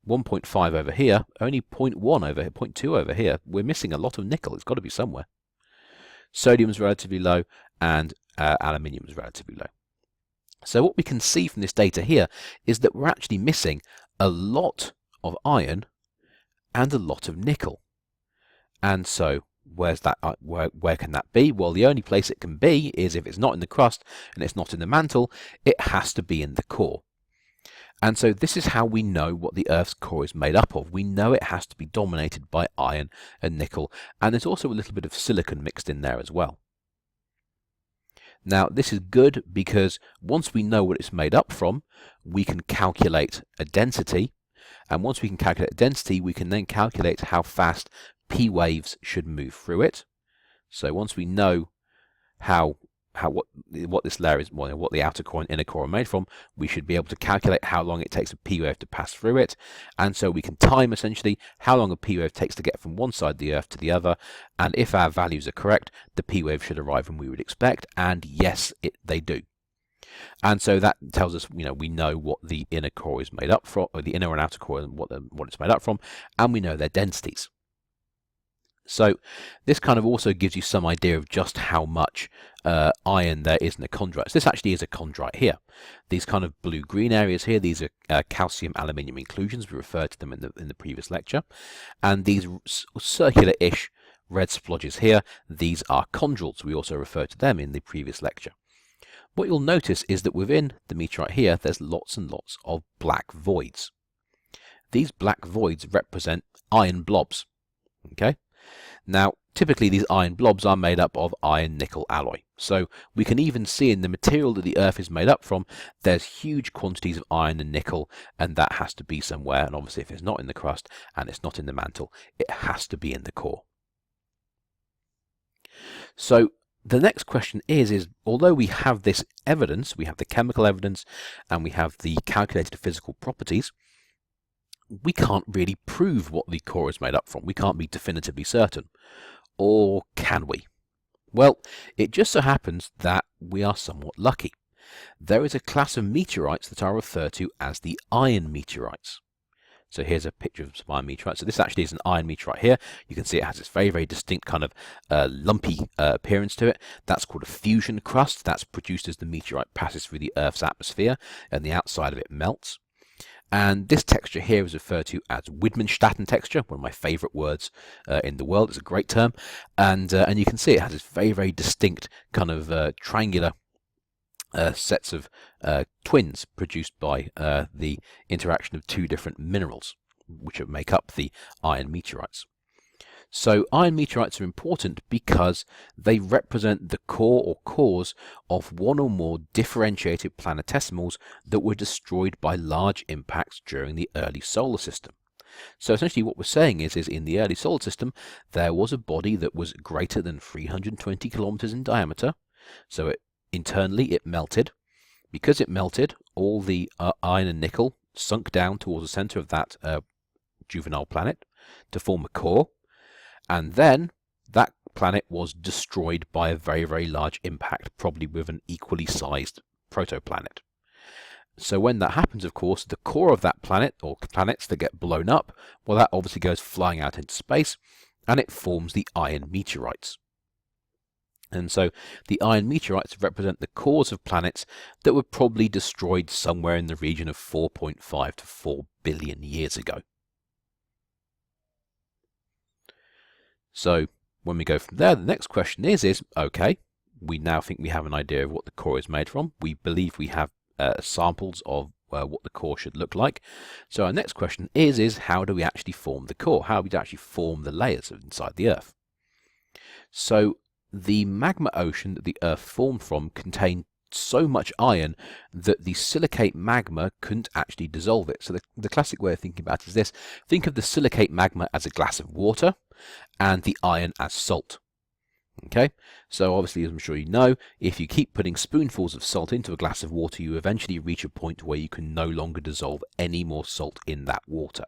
1.5 over here, only 0.1 over here, 0.2 over here. We're missing a lot of nickel. It's got to be somewhere. Sodium is relatively low, and aluminium is relatively low. So what we can see from this data here is that we're actually missing a lot of iron and a lot of nickel. And so where's that? Where can that be? Well, the only place it can be is if it's not in the crust and it's not in the mantle, it has to be in the core. And so this is how we know what the Earth's core is made up of. We know it has to be dominated by iron and nickel, and there's also a little bit of silicon mixed in there as well. Now, this is good because once we know what it's made up from, we can calculate a density, and once we can calculate a density, we can then calculate how fast P waves should move through it. So once we know what this layer is, what the outer core and inner core are made from, we should be able to calculate how long it takes a P wave to pass through it, and so we can time essentially how long a P wave takes to get from one side of the Earth to the other, and if our values are correct, the P wave should arrive when we would expect, and yes, they do. And so that tells us, we know what the inner core is made up from, or the inner and outer core, and what it's made up from, and we know their densities. So this kind of also gives you some idea of just how much iron there is in a chondrite. So this actually is a chondrite here. These kind of blue-green areas here, these are calcium aluminium inclusions. We referred to them in the previous lecture. And these circular-ish red splodges here, these are chondrules. We also referred to them in the previous lecture. What you'll notice is that within the meteorite here, there's lots and lots of black voids. These black voids represent iron blobs. Okay? Now, typically these iron blobs are made up of iron-nickel alloy. So we can even see in the material that the Earth is made up from, there's huge quantities of iron and nickel, and that has to be somewhere. And obviously if it's not in the crust and it's not in the mantle, it has to be in the core. So the next question is although we have this evidence, we have the chemical evidence and we have the calculated physical properties, we can't really prove what the core is made up from. We can't be definitively certain. Or can we? Well, it just so happens that we are somewhat lucky. There is a class of meteorites that are referred to as the iron meteorites. So here's a picture of some iron meteorites. So this actually is an iron meteorite here. You can see it has this very, very distinct kind of lumpy appearance to it. That's called a fusion crust. That's produced as the meteorite passes through the Earth's atmosphere and the outside of it melts. And this texture here is referred to as Widmanstätten texture, one of my favourite words in the world. It's a great term. And you can see it has this very, very distinct kind of triangular sets of twins produced by the interaction of two different minerals, which make up the iron meteorites. So iron meteorites are important because they represent the core or cores of one or more differentiated planetesimals that were destroyed by large impacts during the early solar system. So essentially what we're saying is in the early solar system there was a body that was greater than 320 kilometers in diameter. So internally it melted. Because it melted, all the iron and nickel sunk down towards the center of that juvenile planet to form a core. And then that planet was destroyed by a very, very large impact, probably with an equally sized protoplanet. So when that happens, of course, the core of that planet, or planets that get blown up, well, that obviously goes flying out into space, and it forms the iron meteorites. And so the iron meteorites represent the cores of planets that were probably destroyed somewhere in the region of 4.5 to 4 billion years ago. So when we go from there, the next question is okay, we now think we have an idea of what the core is made from. We believe we have samples of what the core should look like. So our next question is how do we actually form the core? How do we actually form the layers inside the Earth? So the magma ocean that the Earth formed from contained so much iron that the silicate magma couldn't actually dissolve it. So the classic way of thinking about it is this. Think of the silicate magma as a glass of water and the iron as salt. Okay, so obviously, as I'm sure you know, if you keep putting spoonfuls of salt into a glass of water, you eventually reach a point where you can no longer dissolve any more salt in that water.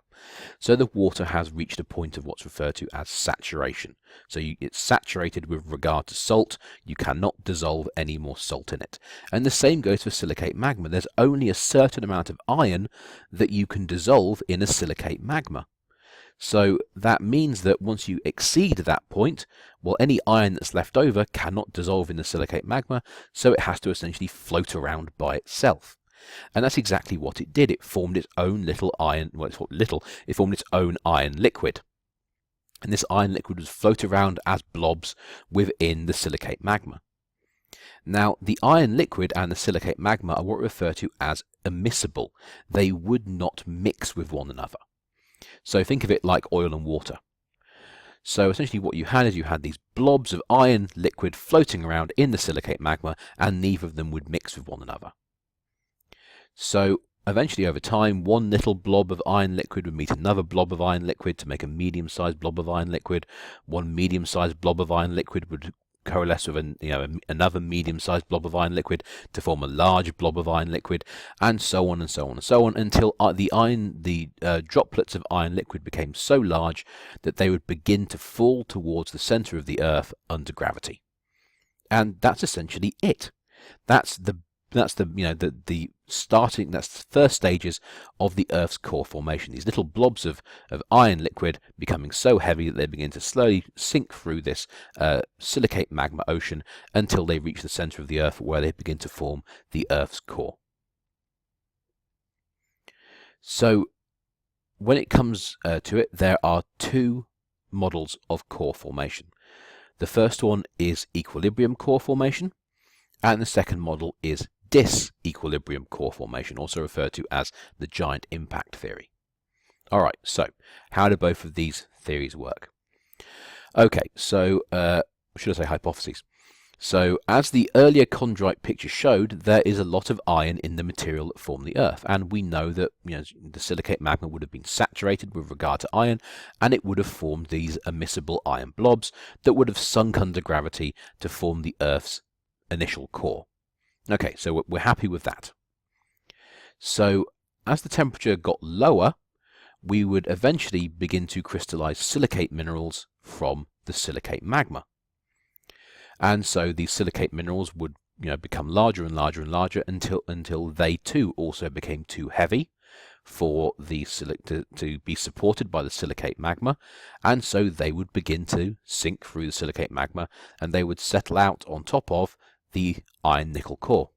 So the water has reached a point of what's referred to as saturation. So it's saturated with regard to salt. You cannot dissolve any more salt in it. And the same goes for silicate magma. There's only a certain amount of iron that you can dissolve in a silicate magma. So that means that once you exceed that point, well, any iron that's left over cannot dissolve in the silicate magma, so it has to essentially float around by itself. And that's exactly what it did. It formed its own little iron, well, it formed its own iron liquid. And this iron liquid was float around as blobs within the silicate magma. Now, the iron liquid and the silicate magma are what we refer to as immiscible. They would not mix with one another. So think of it like oil and water. So essentially what you had is you had these blobs of iron liquid floating around in the silicate magma, and neither of them would mix with one another. So eventually over time, one little blob of iron liquid would meet another blob of iron liquid to make a medium-sized blob of iron liquid. One medium-sized blob of iron liquid would coalesce with another medium-sized blob of iron liquid to form a large blob of iron liquid, and so on and so on and so on, until the droplets of iron liquid became so large that they would begin to fall towards the center of the Earth under gravity. And that's essentially it. That's the first stages of the Earth's core formation. These little blobs of iron liquid becoming so heavy that they begin to slowly sink through this silicate magma ocean until they reach the center of the Earth, where they begin to form the Earth's core. So when it comes to it, there are two models of core formation. The first one is equilibrium core formation, and the second model is disequilibrium core formation, also referred to as the giant impact theory. Alright, so how do both of these theories work? Okay, so should I say hypotheses? So as the earlier chondrite picture showed, there is a lot of iron in the material that formed the Earth, and we know that the silicate magma would have been saturated with regard to iron, and it would have formed these immiscible iron blobs that would have sunk under gravity to form the Earth's initial core. Okay, so we're happy with that. So as the temperature got lower, we would eventually begin to crystallize silicate minerals from the silicate magma. And so these silicate minerals would become larger and larger and larger until they too also became too heavy for the to be supported by the silicate magma, and so they would begin to sink through the silicate magma, and they would settle out on top of the iron nickel core.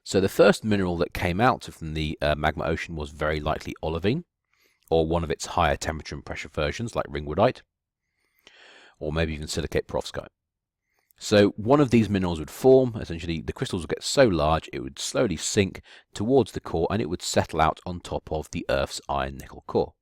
So the first mineral that came out from the magma ocean was very likely olivine, or one of its higher temperature and pressure versions like ringwoodite, or maybe even silicate perovskite. So one of these minerals would form, essentially the crystals would get so large it would slowly sink towards the core and it would settle out on top of the Earth's iron nickel core.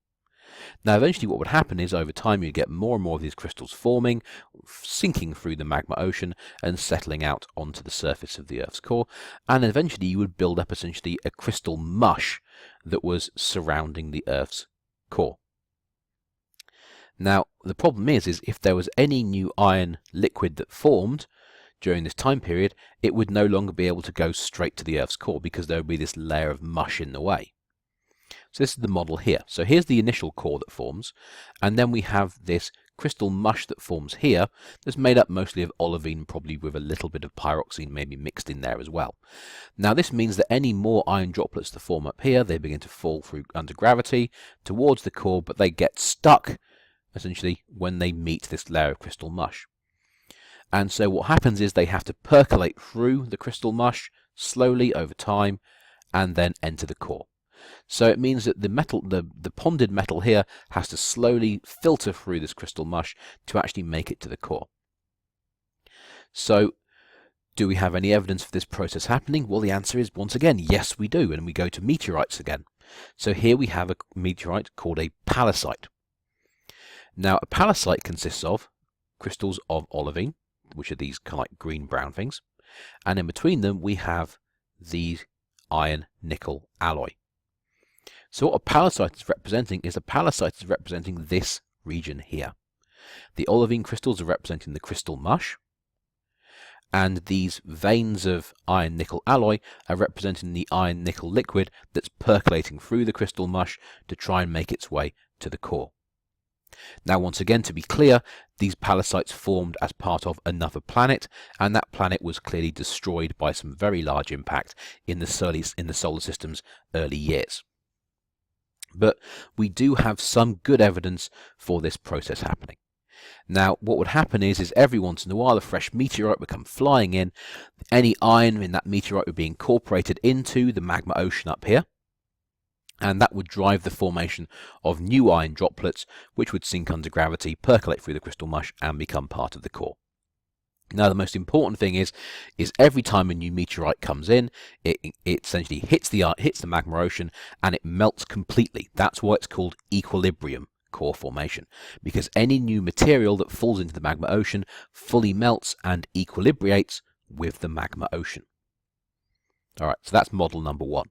Now eventually what would happen is over time you get more and more of these crystals forming, sinking through the magma ocean and settling out onto the surface of the Earth's core, and eventually you would build up essentially a crystal mush that was surrounding the Earth's core. Now the problem is if there was any new iron liquid that formed during this time period, it would no longer be able to go straight to the Earth's core because there would be this layer of mush in the way. So this is the model here. So here's the initial core that forms, and then we have this crystal mush that forms here that's made up mostly of olivine, probably with a little bit of pyroxene maybe mixed in there as well. Now this means that any more iron droplets that form up here, they begin to fall through under gravity towards the core, but they get stuck essentially when they meet this layer of crystal mush. And so what happens is they have to percolate through the crystal mush slowly over time and then enter the core. So it means that the metal, the ponded metal here has to slowly filter through this crystal mush to actually make it to the core. So do we have any evidence for this process happening? Well, the answer is once again, yes we do, and we go to meteorites again. So here we have a meteorite called a palisite. Now a palisite consists of crystals of olivine, which are these kind of like green-brown things, and in between them we have the iron-nickel alloy. So what a palisite is representing this region here. The olivine crystals are representing the crystal mush, and these veins of iron-nickel alloy are representing the iron-nickel liquid that's percolating through the crystal mush to try and make its way to the core. Now once again, to be clear, these palisites formed as part of another planet, and that planet was clearly destroyed by some very large impact in the solar system's early years. But we do have some good evidence for this process happening. Now what would happen is every once in a while a fresh meteorite would come flying in. Any iron in that meteorite would be incorporated into the magma ocean up here, and that would drive the formation of new iron droplets which would sink under gravity, percolate through the crystal mush and become part of the core. Now the most important thing is every time a new meteorite comes in, it essentially hits the magma ocean and it melts completely. That's why it's called equilibrium core formation, because any new material that falls into the magma ocean fully melts and equilibrates with the magma ocean. Alright, so that's model number one.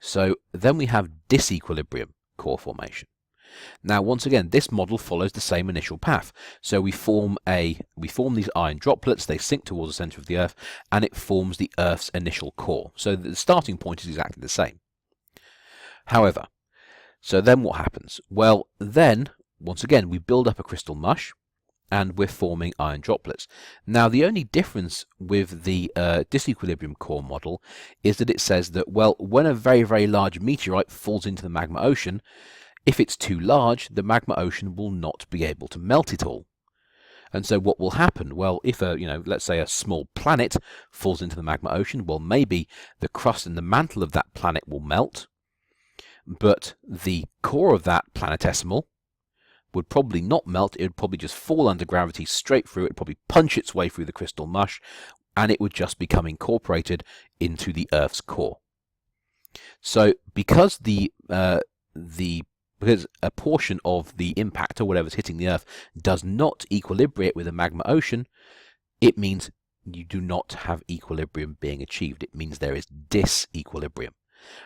So then we have disequilibrium core formation. Now once again, this model follows the same initial path. So we form these iron droplets, they sink towards the center of the Earth, and it forms the Earth's initial core. So the starting point is exactly the same. However, so then what happens? Well, then once again we build up a crystal mush and we're forming iron droplets. Now the only difference with the disequilibrium core model is that it says that, well, when a very, very large meteorite falls into the magma ocean, if it's too large, the magma ocean will not be able to melt it all. And so what will happen? Well, if let's say a small planet falls into the magma ocean, well, maybe the crust and the mantle of that planet will melt, but the core of that planetesimal would probably not melt. It would probably just fall under gravity straight through. It would probably punch its way through the crystal mush, and it would just become incorporated into the Earth's core. So because because a portion of the impact or whatever's hitting the Earth does not equilibrate with the magma ocean, it means you do not have equilibrium being achieved. It means there is disequilibrium.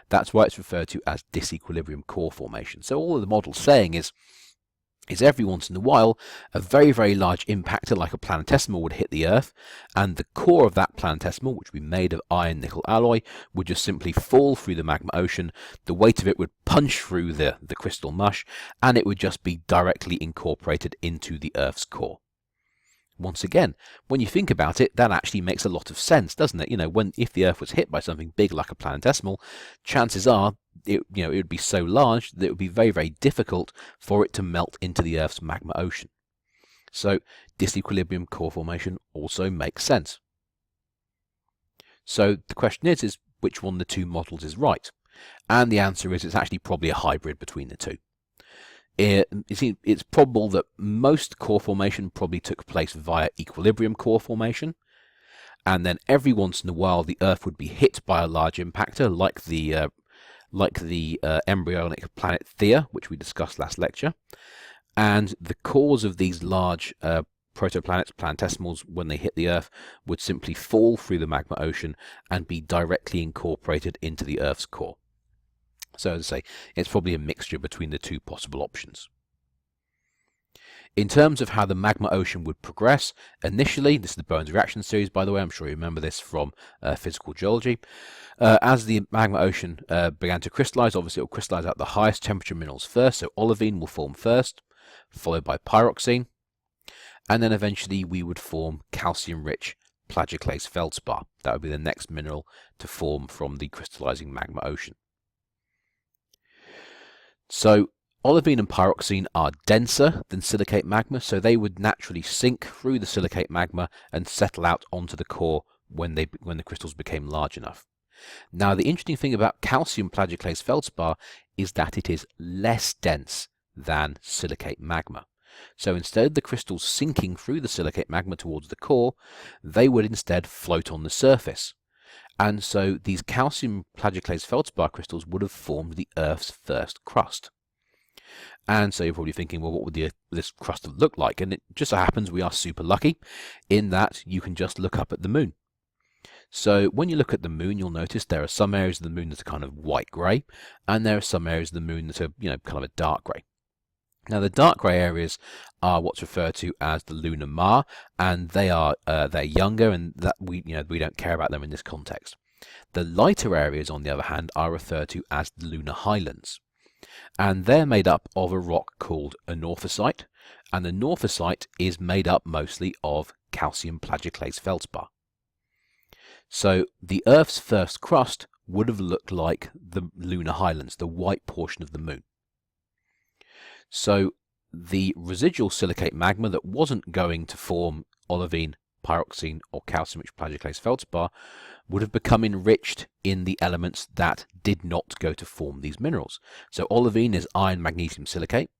That's why it's referred to as disequilibrium core formation. So all the model's saying is every once in a while a very, very large impactor like a planetesimal would hit the Earth, and the core of that planetesimal, which would be made of iron nickel alloy, would just simply fall through the magma ocean. The weight of it would punch through the crystal mush, and it would just be directly incorporated into the Earth's core. Once again, when you think about it, that actually makes a lot of sense, doesn't it? If the Earth was hit by something big like a planetesimal, chances are it would be so large that it would be very, very difficult for it to melt into the Earth's magma ocean. So disequilibrium core formation also makes sense. So the question is which one of the two models is right? And the answer is it's actually probably a hybrid between the two. it's probable that most core formation probably took place via equilibrium core formation, and then every once in a while the Earth would be hit by a large impactor, like the embryonic planet Theia, which we discussed last lecture, and the cores of these large protoplanets, planetesimals, when they hit the Earth, would simply fall through the magma ocean and be directly incorporated into the Earth's core. So as I say, it's probably a mixture between the two possible options. In terms of how the magma ocean would progress, initially, this is the Bowen's reaction series, by the way, I'm sure you remember this from physical geology. As the magma ocean began to crystallize, obviously it will crystallize out the highest temperature minerals first, so olivine will form first, followed by pyroxene, and then eventually we would form calcium-rich plagioclase feldspar. That would be the next mineral to form from the crystallizing magma ocean. So olivine and pyroxene are denser than silicate magma, so they would naturally sink through the silicate magma and settle out onto the core when the crystals became large enough. Now, the interesting thing about calcium plagioclase feldspar is that it is less dense than silicate magma. So instead of the crystals sinking through the silicate magma towards the core, they would instead float on the surface. And so these calcium plagioclase feldspar crystals would have formed the Earth's first crust. And so you're probably thinking, well, what would this crust look like? And it just so happens we are super lucky in that you can just look up at the moon. So when you look at the moon, you'll notice there are some areas of the moon that are kind of white-grey, and there are some areas of the moon that are, kind of a dark grey. Now, the dark grey areas are what's referred to as the lunar mare, and they're younger, and that we don't care about them in this context. The lighter areas, on the other hand, are referred to as the lunar highlands, and they're made up of a rock called anorthosite, and the anorthosite is made up mostly of calcium plagioclase feldspar. So the Earth's first crust would have looked like the lunar highlands, the white portion of the moon. So the residual silicate magma that wasn't going to form olivine, pyroxene, or calcium-rich plagioclase feldspar would have become enriched in the elements that did not go to form these minerals. So olivine is iron magnesium silicate,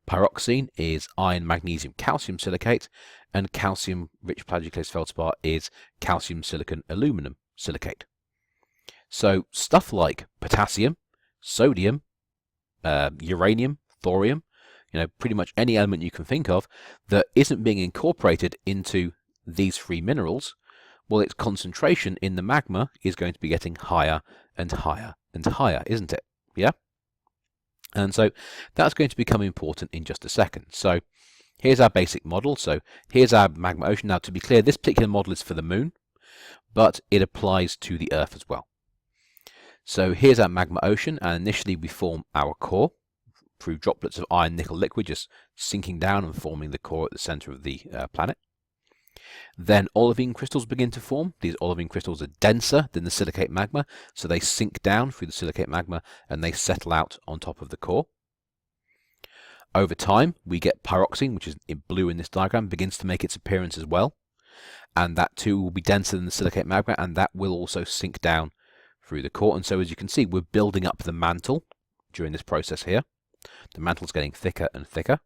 pyroxene is iron magnesium calcium silicate, and calcium-rich plagioclase feldspar is calcium silicon aluminum silicate. So stuff like potassium, sodium, uranium, thorium, pretty much any element you can think of that isn't being incorporated into these three minerals, well, its concentration in the magma is going to be getting higher and higher and higher, isn't it? Yeah? And so that's going to become important in just a second. So here's our basic model. So here's our magma ocean. Now, to be clear, this particular model is for the moon, but it applies to the Earth as well. So here's our magma ocean, and initially we form our core through droplets of iron nickel liquid just sinking down and forming the core at the center of the planet. Then olivine crystals begin to form. These olivine crystals are denser than the silicate magma, so they sink down through the silicate magma and they settle out on top of the core. Over time, we get pyroxene, which is in blue in this diagram, begins to make its appearance as well. And that too will be denser than the silicate magma, and that will also sink down through the core. And so as you can see, we're building up the mantle during this process here. The mantle's getting thicker and thicker.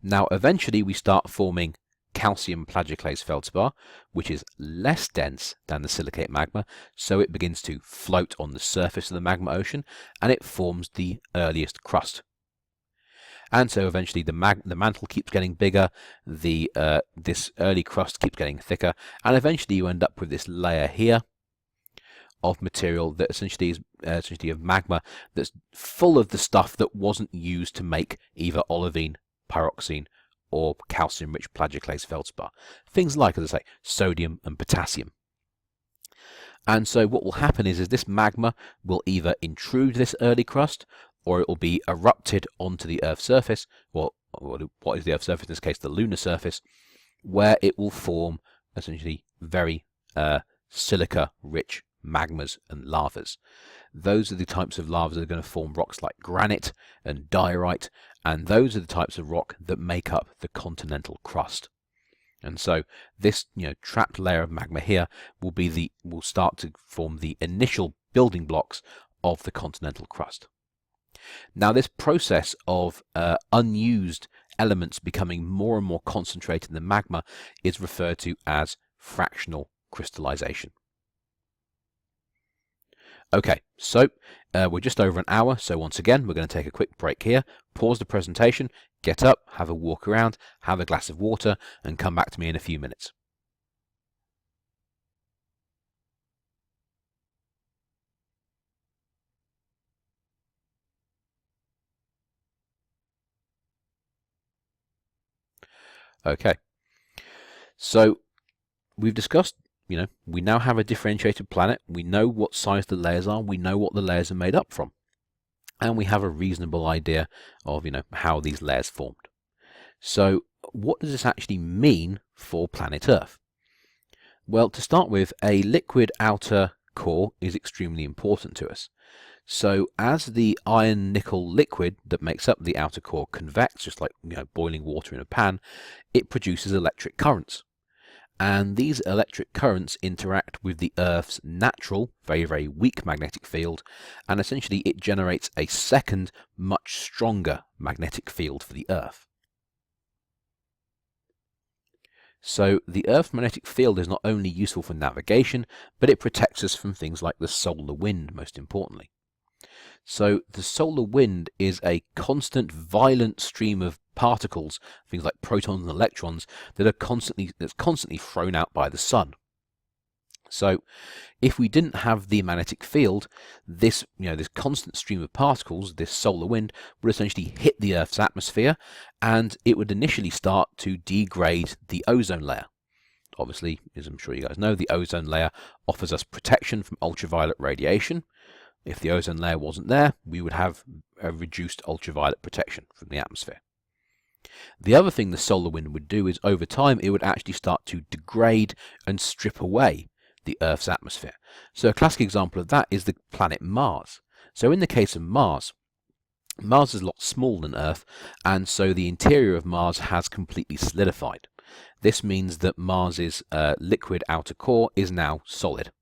Now, eventually, we start forming calcium plagioclase feldspar, which is less dense than the silicate magma, so it begins to float on the surface of the magma ocean, and it forms the earliest crust. And so eventually the mantle keeps getting bigger, this early crust keeps getting thicker, and eventually you end up with this layer here of material that essentially is of magma that's full of the stuff that wasn't used to make either olivine, pyroxene, or calcium-rich plagioclase feldspar. Things like, as I say, sodium and potassium. And so what will happen is this magma will either intrude this early crust, or it will be erupted onto the Earth's surface, well, what is the Earth's surface in this case, the lunar surface, where it will form essentially very silica-rich magmas and lavas. Those are the types of lavas that are going to form rocks like granite and diorite, and those are the types of rock that make up the continental crust. And so this trapped layer of magma here will start to form the initial building blocks of the continental crust. Now, this process of unused elements becoming more and more concentrated in the magma is referred to as fractional crystallization. Okay, so we're just over an hour, so once again we're going to take a quick break here, pause the presentation, get up, have a walk around, have a glass of water, and come back to me in a few minutes. Okay, so we've discussed, we now have a differentiated planet, we know what size the layers are, we know what the layers are made up from, and we have a reasonable idea of, how these layers formed. So what does this actually mean for planet Earth? Well, to start with, a liquid outer core is extremely important to us. So as the iron nickel liquid that makes up the outer core convects, just like boiling water in a pan, it produces electric currents. And these electric currents interact with the Earth's natural, very, very weak magnetic field, and essentially it generates a second, much stronger magnetic field for the Earth. So the Earth's magnetic field is not only useful for navigation, but it protects us from things like the solar wind, most importantly. So the solar wind is a constant, violent stream of particles, things like protons and electrons, that's constantly thrown out by the sun. So if we didn't have the magnetic field, this constant stream of particles, this solar wind, would essentially hit the Earth's atmosphere, and it would initially start to degrade the ozone layer. Obviously, as I'm sure you guys know, the ozone layer offers us protection from ultraviolet radiation. If the ozone layer wasn't there, we would have a reduced ultraviolet protection from the atmosphere. The other thing the solar wind would do is, over time, it would actually start to degrade and strip away the Earth's atmosphere. So a classic example of that is the planet Mars. So in the case of Mars, Mars is a lot smaller than Earth, and so the interior of Mars has completely solidified. This means that Mars's liquid outer core is now solid.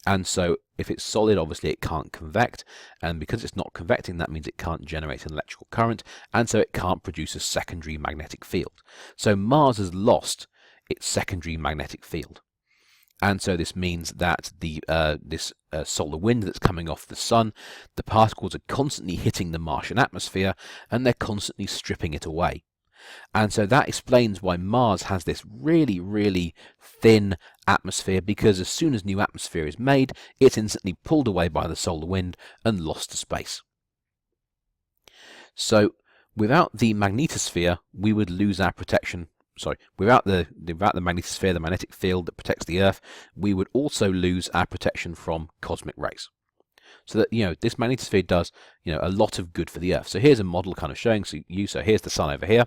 And so if it's solid, obviously it can't convect, and because it's not convecting, that means it can't generate an electrical current, and so it can't produce a secondary magnetic field. So Mars has lost its secondary magnetic field. And so this means that this solar wind that's coming off the sun, the particles are constantly hitting the Martian atmosphere, and they're constantly stripping it away. And so that explains why Mars has this really, really thin atmosphere, because as soon as new atmosphere is made, it's instantly pulled away by the solar wind and lost to space. So without the magnetosphere, we would lose our protection. Without the magnetosphere, the magnetic field that protects the Earth, we would also lose our protection from cosmic rays. So that, this magnetosphere does, a lot of good for the Earth. So here's a model kind of showing you. So here's the sun over here.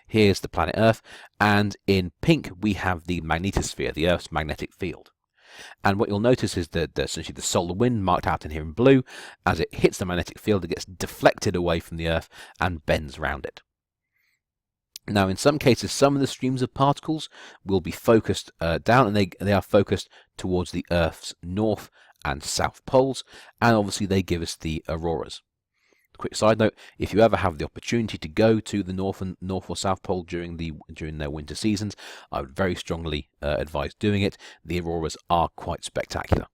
Here's the planet Earth. And in pink, we have the magnetosphere, the Earth's magnetic field. And what you'll notice is that essentially the solar wind, marked out in here in blue, as it hits the magnetic field, it gets deflected away from the Earth and bends around it. Now, in some cases, some of the streams of particles will be focused down, and they are focused towards the Earth's north and south poles, and obviously they give us the auroras. Quick side note: if you ever have the opportunity to go to the north or south pole during their winter seasons, I would very strongly advise doing it. The auroras are quite spectacular.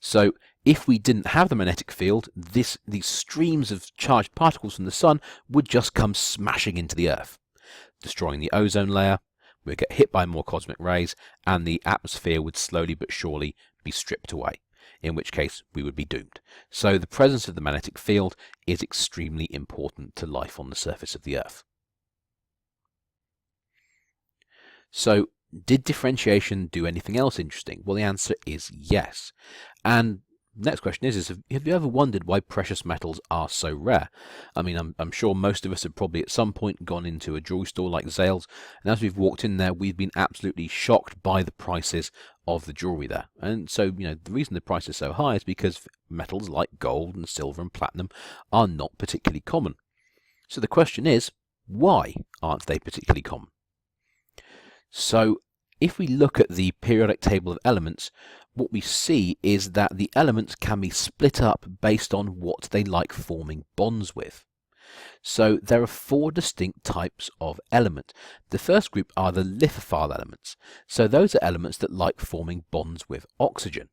So if we didn't have the magnetic field, these streams of charged particles from the sun would just come smashing into the Earth, destroying the ozone layer. We'd get hit by more cosmic rays, and the atmosphere would slowly but surely be stripped away, in which case we would be doomed. So the presence of the magnetic field is extremely important to life on the surface of the Earth. So did differentiation do anything else interesting? Well, the answer is yes. And next question is have you ever wondered why precious metals are so rare? I mean, I'm sure most of us have probably at some point gone into a jewelry store like Zales, and as we've walked in there, we've been absolutely shocked by the prices of the jewelry there. And so, the reason the price is so high is because metals like gold and silver and platinum are not particularly common. So the question is, why aren't they particularly common? So if we look at the periodic table of elements, what we see is that the elements can be split up based on what they like forming bonds with. So there are 4 distinct types of element. The first group are the lithophile elements. So those are elements that like forming bonds with oxygen.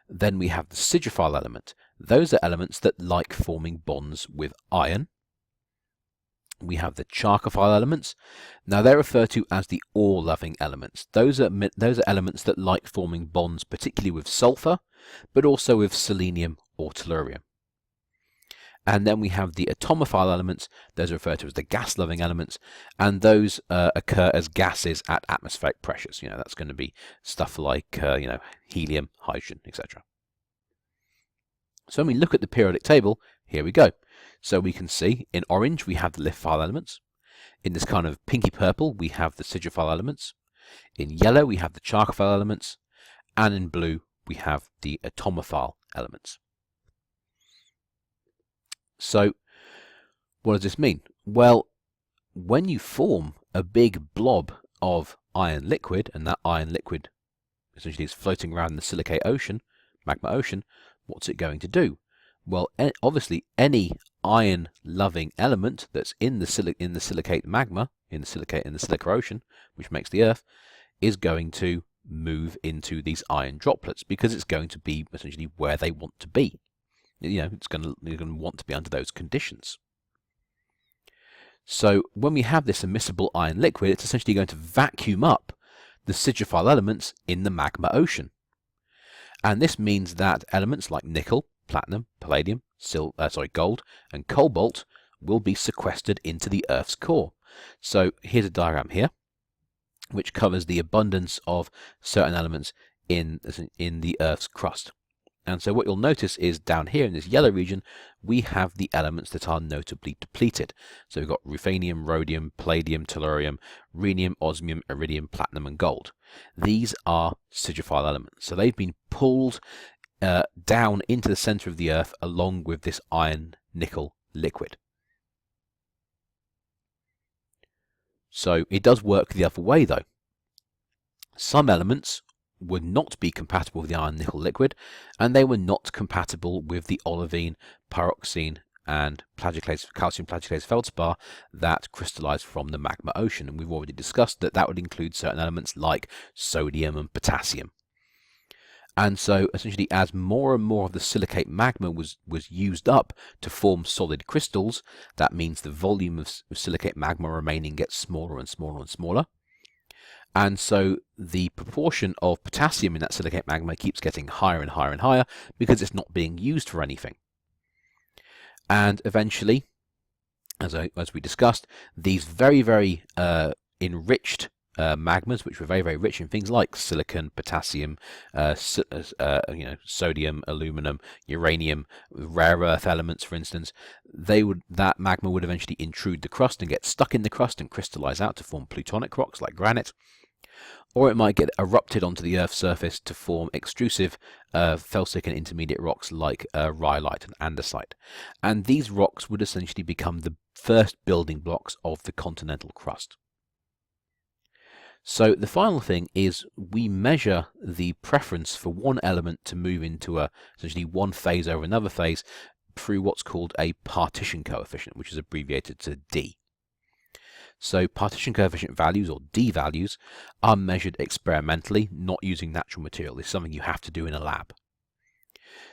Then we have the siderophile element. Those are elements that like forming bonds with iron. We have the charcophile elements. Now they're referred to as the ore-loving elements. Those are elements that like forming bonds particularly with sulfur, but also with selenium or tellurium. And then we have the atomophile elements. Those are referred to as the gas-loving elements, and those occur as gases at atmospheric pressures. That's going to be stuff like helium, hydrogen, etc. So when we look at the periodic table, here we go. So we can see in orange we have the lithophile elements. In this kind of pinky purple we have the siderophile elements. In yellow we have the charcophile elements, and in blue we have the atomophile elements. So what does this mean? Well, when you form a big blob of iron liquid, and that iron liquid essentially is floating around in the silicate ocean, magma ocean, what's it going to do? Well, obviously any iron-loving element that's in the silicate magma, in the silica ocean, which makes the Earth, is going to move into these iron droplets because it's going to be essentially where they want to be. It's going to want to be under those conditions. So when we have this immiscible iron liquid, it's essentially going to vacuum up the siderophile elements in the magma ocean. And this means that elements like nickel, platinum, palladium, gold, and cobalt will be sequestered into the Earth's core. So here's a diagram here, which covers the abundance of certain elements in the Earth's crust. And so what you'll notice is down here in this yellow region, we have the elements that are notably depleted. So we've got ruthenium, rhodium, palladium, tellurium, rhenium, osmium, iridium, platinum, and gold. These are siderophile elements. So they've been pulled down into the center of the Earth along with this iron-nickel liquid. So it does work the other way though. Some elements would not be compatible with the iron-nickel liquid, and they were not compatible with the olivine, pyroxene, and calcium plagioclase feldspar that crystallized from the magma ocean. And we've already discussed that would include certain elements like sodium and potassium. And so essentially as more and more of the silicate magma was used up to form solid crystals, that means the volume of silicate magma remaining gets smaller and smaller and smaller. And so the proportion of potassium in that silicate magma keeps getting higher and higher and higher because it's not being used for anything. And eventually, as we discussed, these very, very enriched magmas, which were very, very rich in things like silicon, potassium, sodium, aluminum, uranium, rare earth elements, for instance, that magma would eventually intrude the crust and get stuck in the crust and crystallize out to form plutonic rocks like granite. Or it might get erupted onto the Earth's surface to form extrusive felsic and intermediate rocks like rhyolite and andesite. And these rocks would essentially become the first building blocks of the continental crust. So the final thing is we measure the preference for one element to move into essentially one phase over another phase through what's called a partition coefficient, which is abbreviated to D. So partition coefficient values, or D values, are measured experimentally, not using natural material. It's something you have to do in a lab.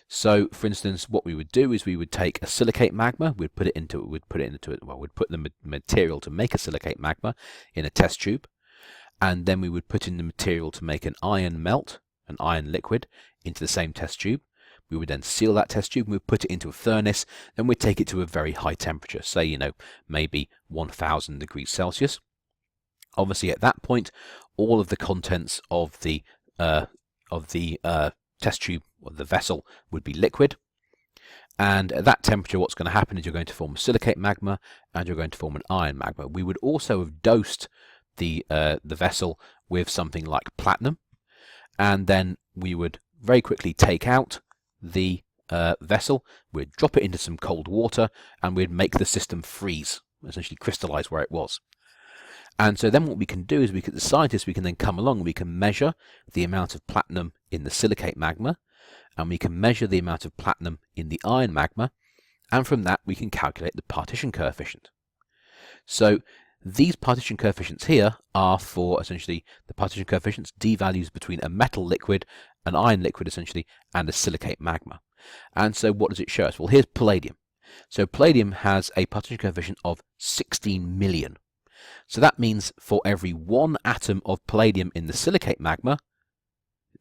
So, for instance, what we would do is we would take a silicate magma, we'd put the material to make a silicate magma in a test tube, and then we would put in the material to make an iron melt, an iron liquid, into the same test tube. We would then seal that test tube and we'd put it into a furnace, then we'd take it to a very high temperature, say, maybe 1000 degrees Celsius. Obviously at that point, all of the contents of the test tube, or the vessel, would be liquid. And at that temperature, what's going to happen is you're going to form a silicate magma and you're going to form an iron magma. We would also have dosed the vessel with something like platinum, and then we would very quickly take out the vessel, we'd drop it into some cold water, and we'd make the system freeze, essentially crystallize where it was. And so then what we can do is the scientists, we can then come along and we can measure the amount of platinum in the silicate magma, and we can measure the amount of platinum in the iron magma, and from that we can calculate the partition coefficient. So these partition coefficients here are for essentially the partition coefficients, d values between a metal liquid, an iron liquid essentially, and a silicate magma. And so what does it show us? Well, here's palladium. So palladium has a partition coefficient of 16 million. So that means for every 1 atom of palladium in the silicate magma,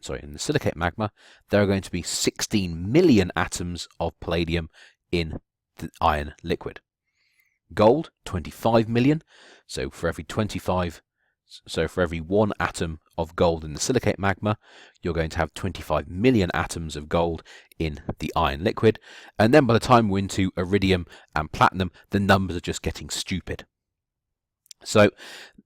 there are going to be 16 million atoms of palladium in the iron liquid. Gold, 25 million. So for every 1 atom of gold in the silicate magma, you're going to have 25 million atoms of gold in the iron liquid. And then by the time we're into iridium and platinum, the numbers are just getting stupid. So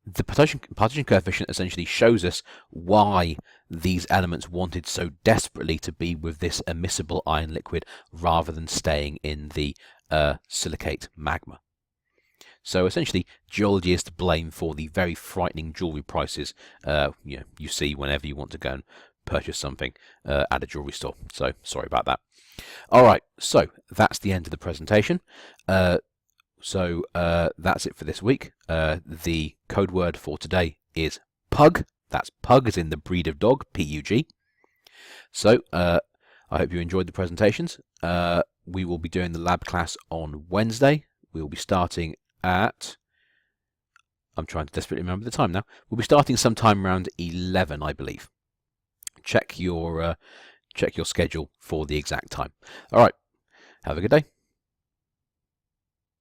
the partition coefficient essentially shows us why these elements wanted so desperately to be with this immiscible iron liquid rather than staying in the silicate magma. So essentially, geology is to blame for the very frightening jewellery prices you see whenever you want to go and purchase something at a jewellery store. So sorry about that. All right, so that's the end of the presentation. So that's it for this week. The code word for today is pug. That's pug as in the breed of dog, P-U-G. So I hope you enjoyed the presentations. We will be doing the lab class on Wednesday. We will be starting at, I'm trying to desperately remember the time now. We'll be starting sometime around 11, I believe. Check your schedule for the exact time. All right, have a good day.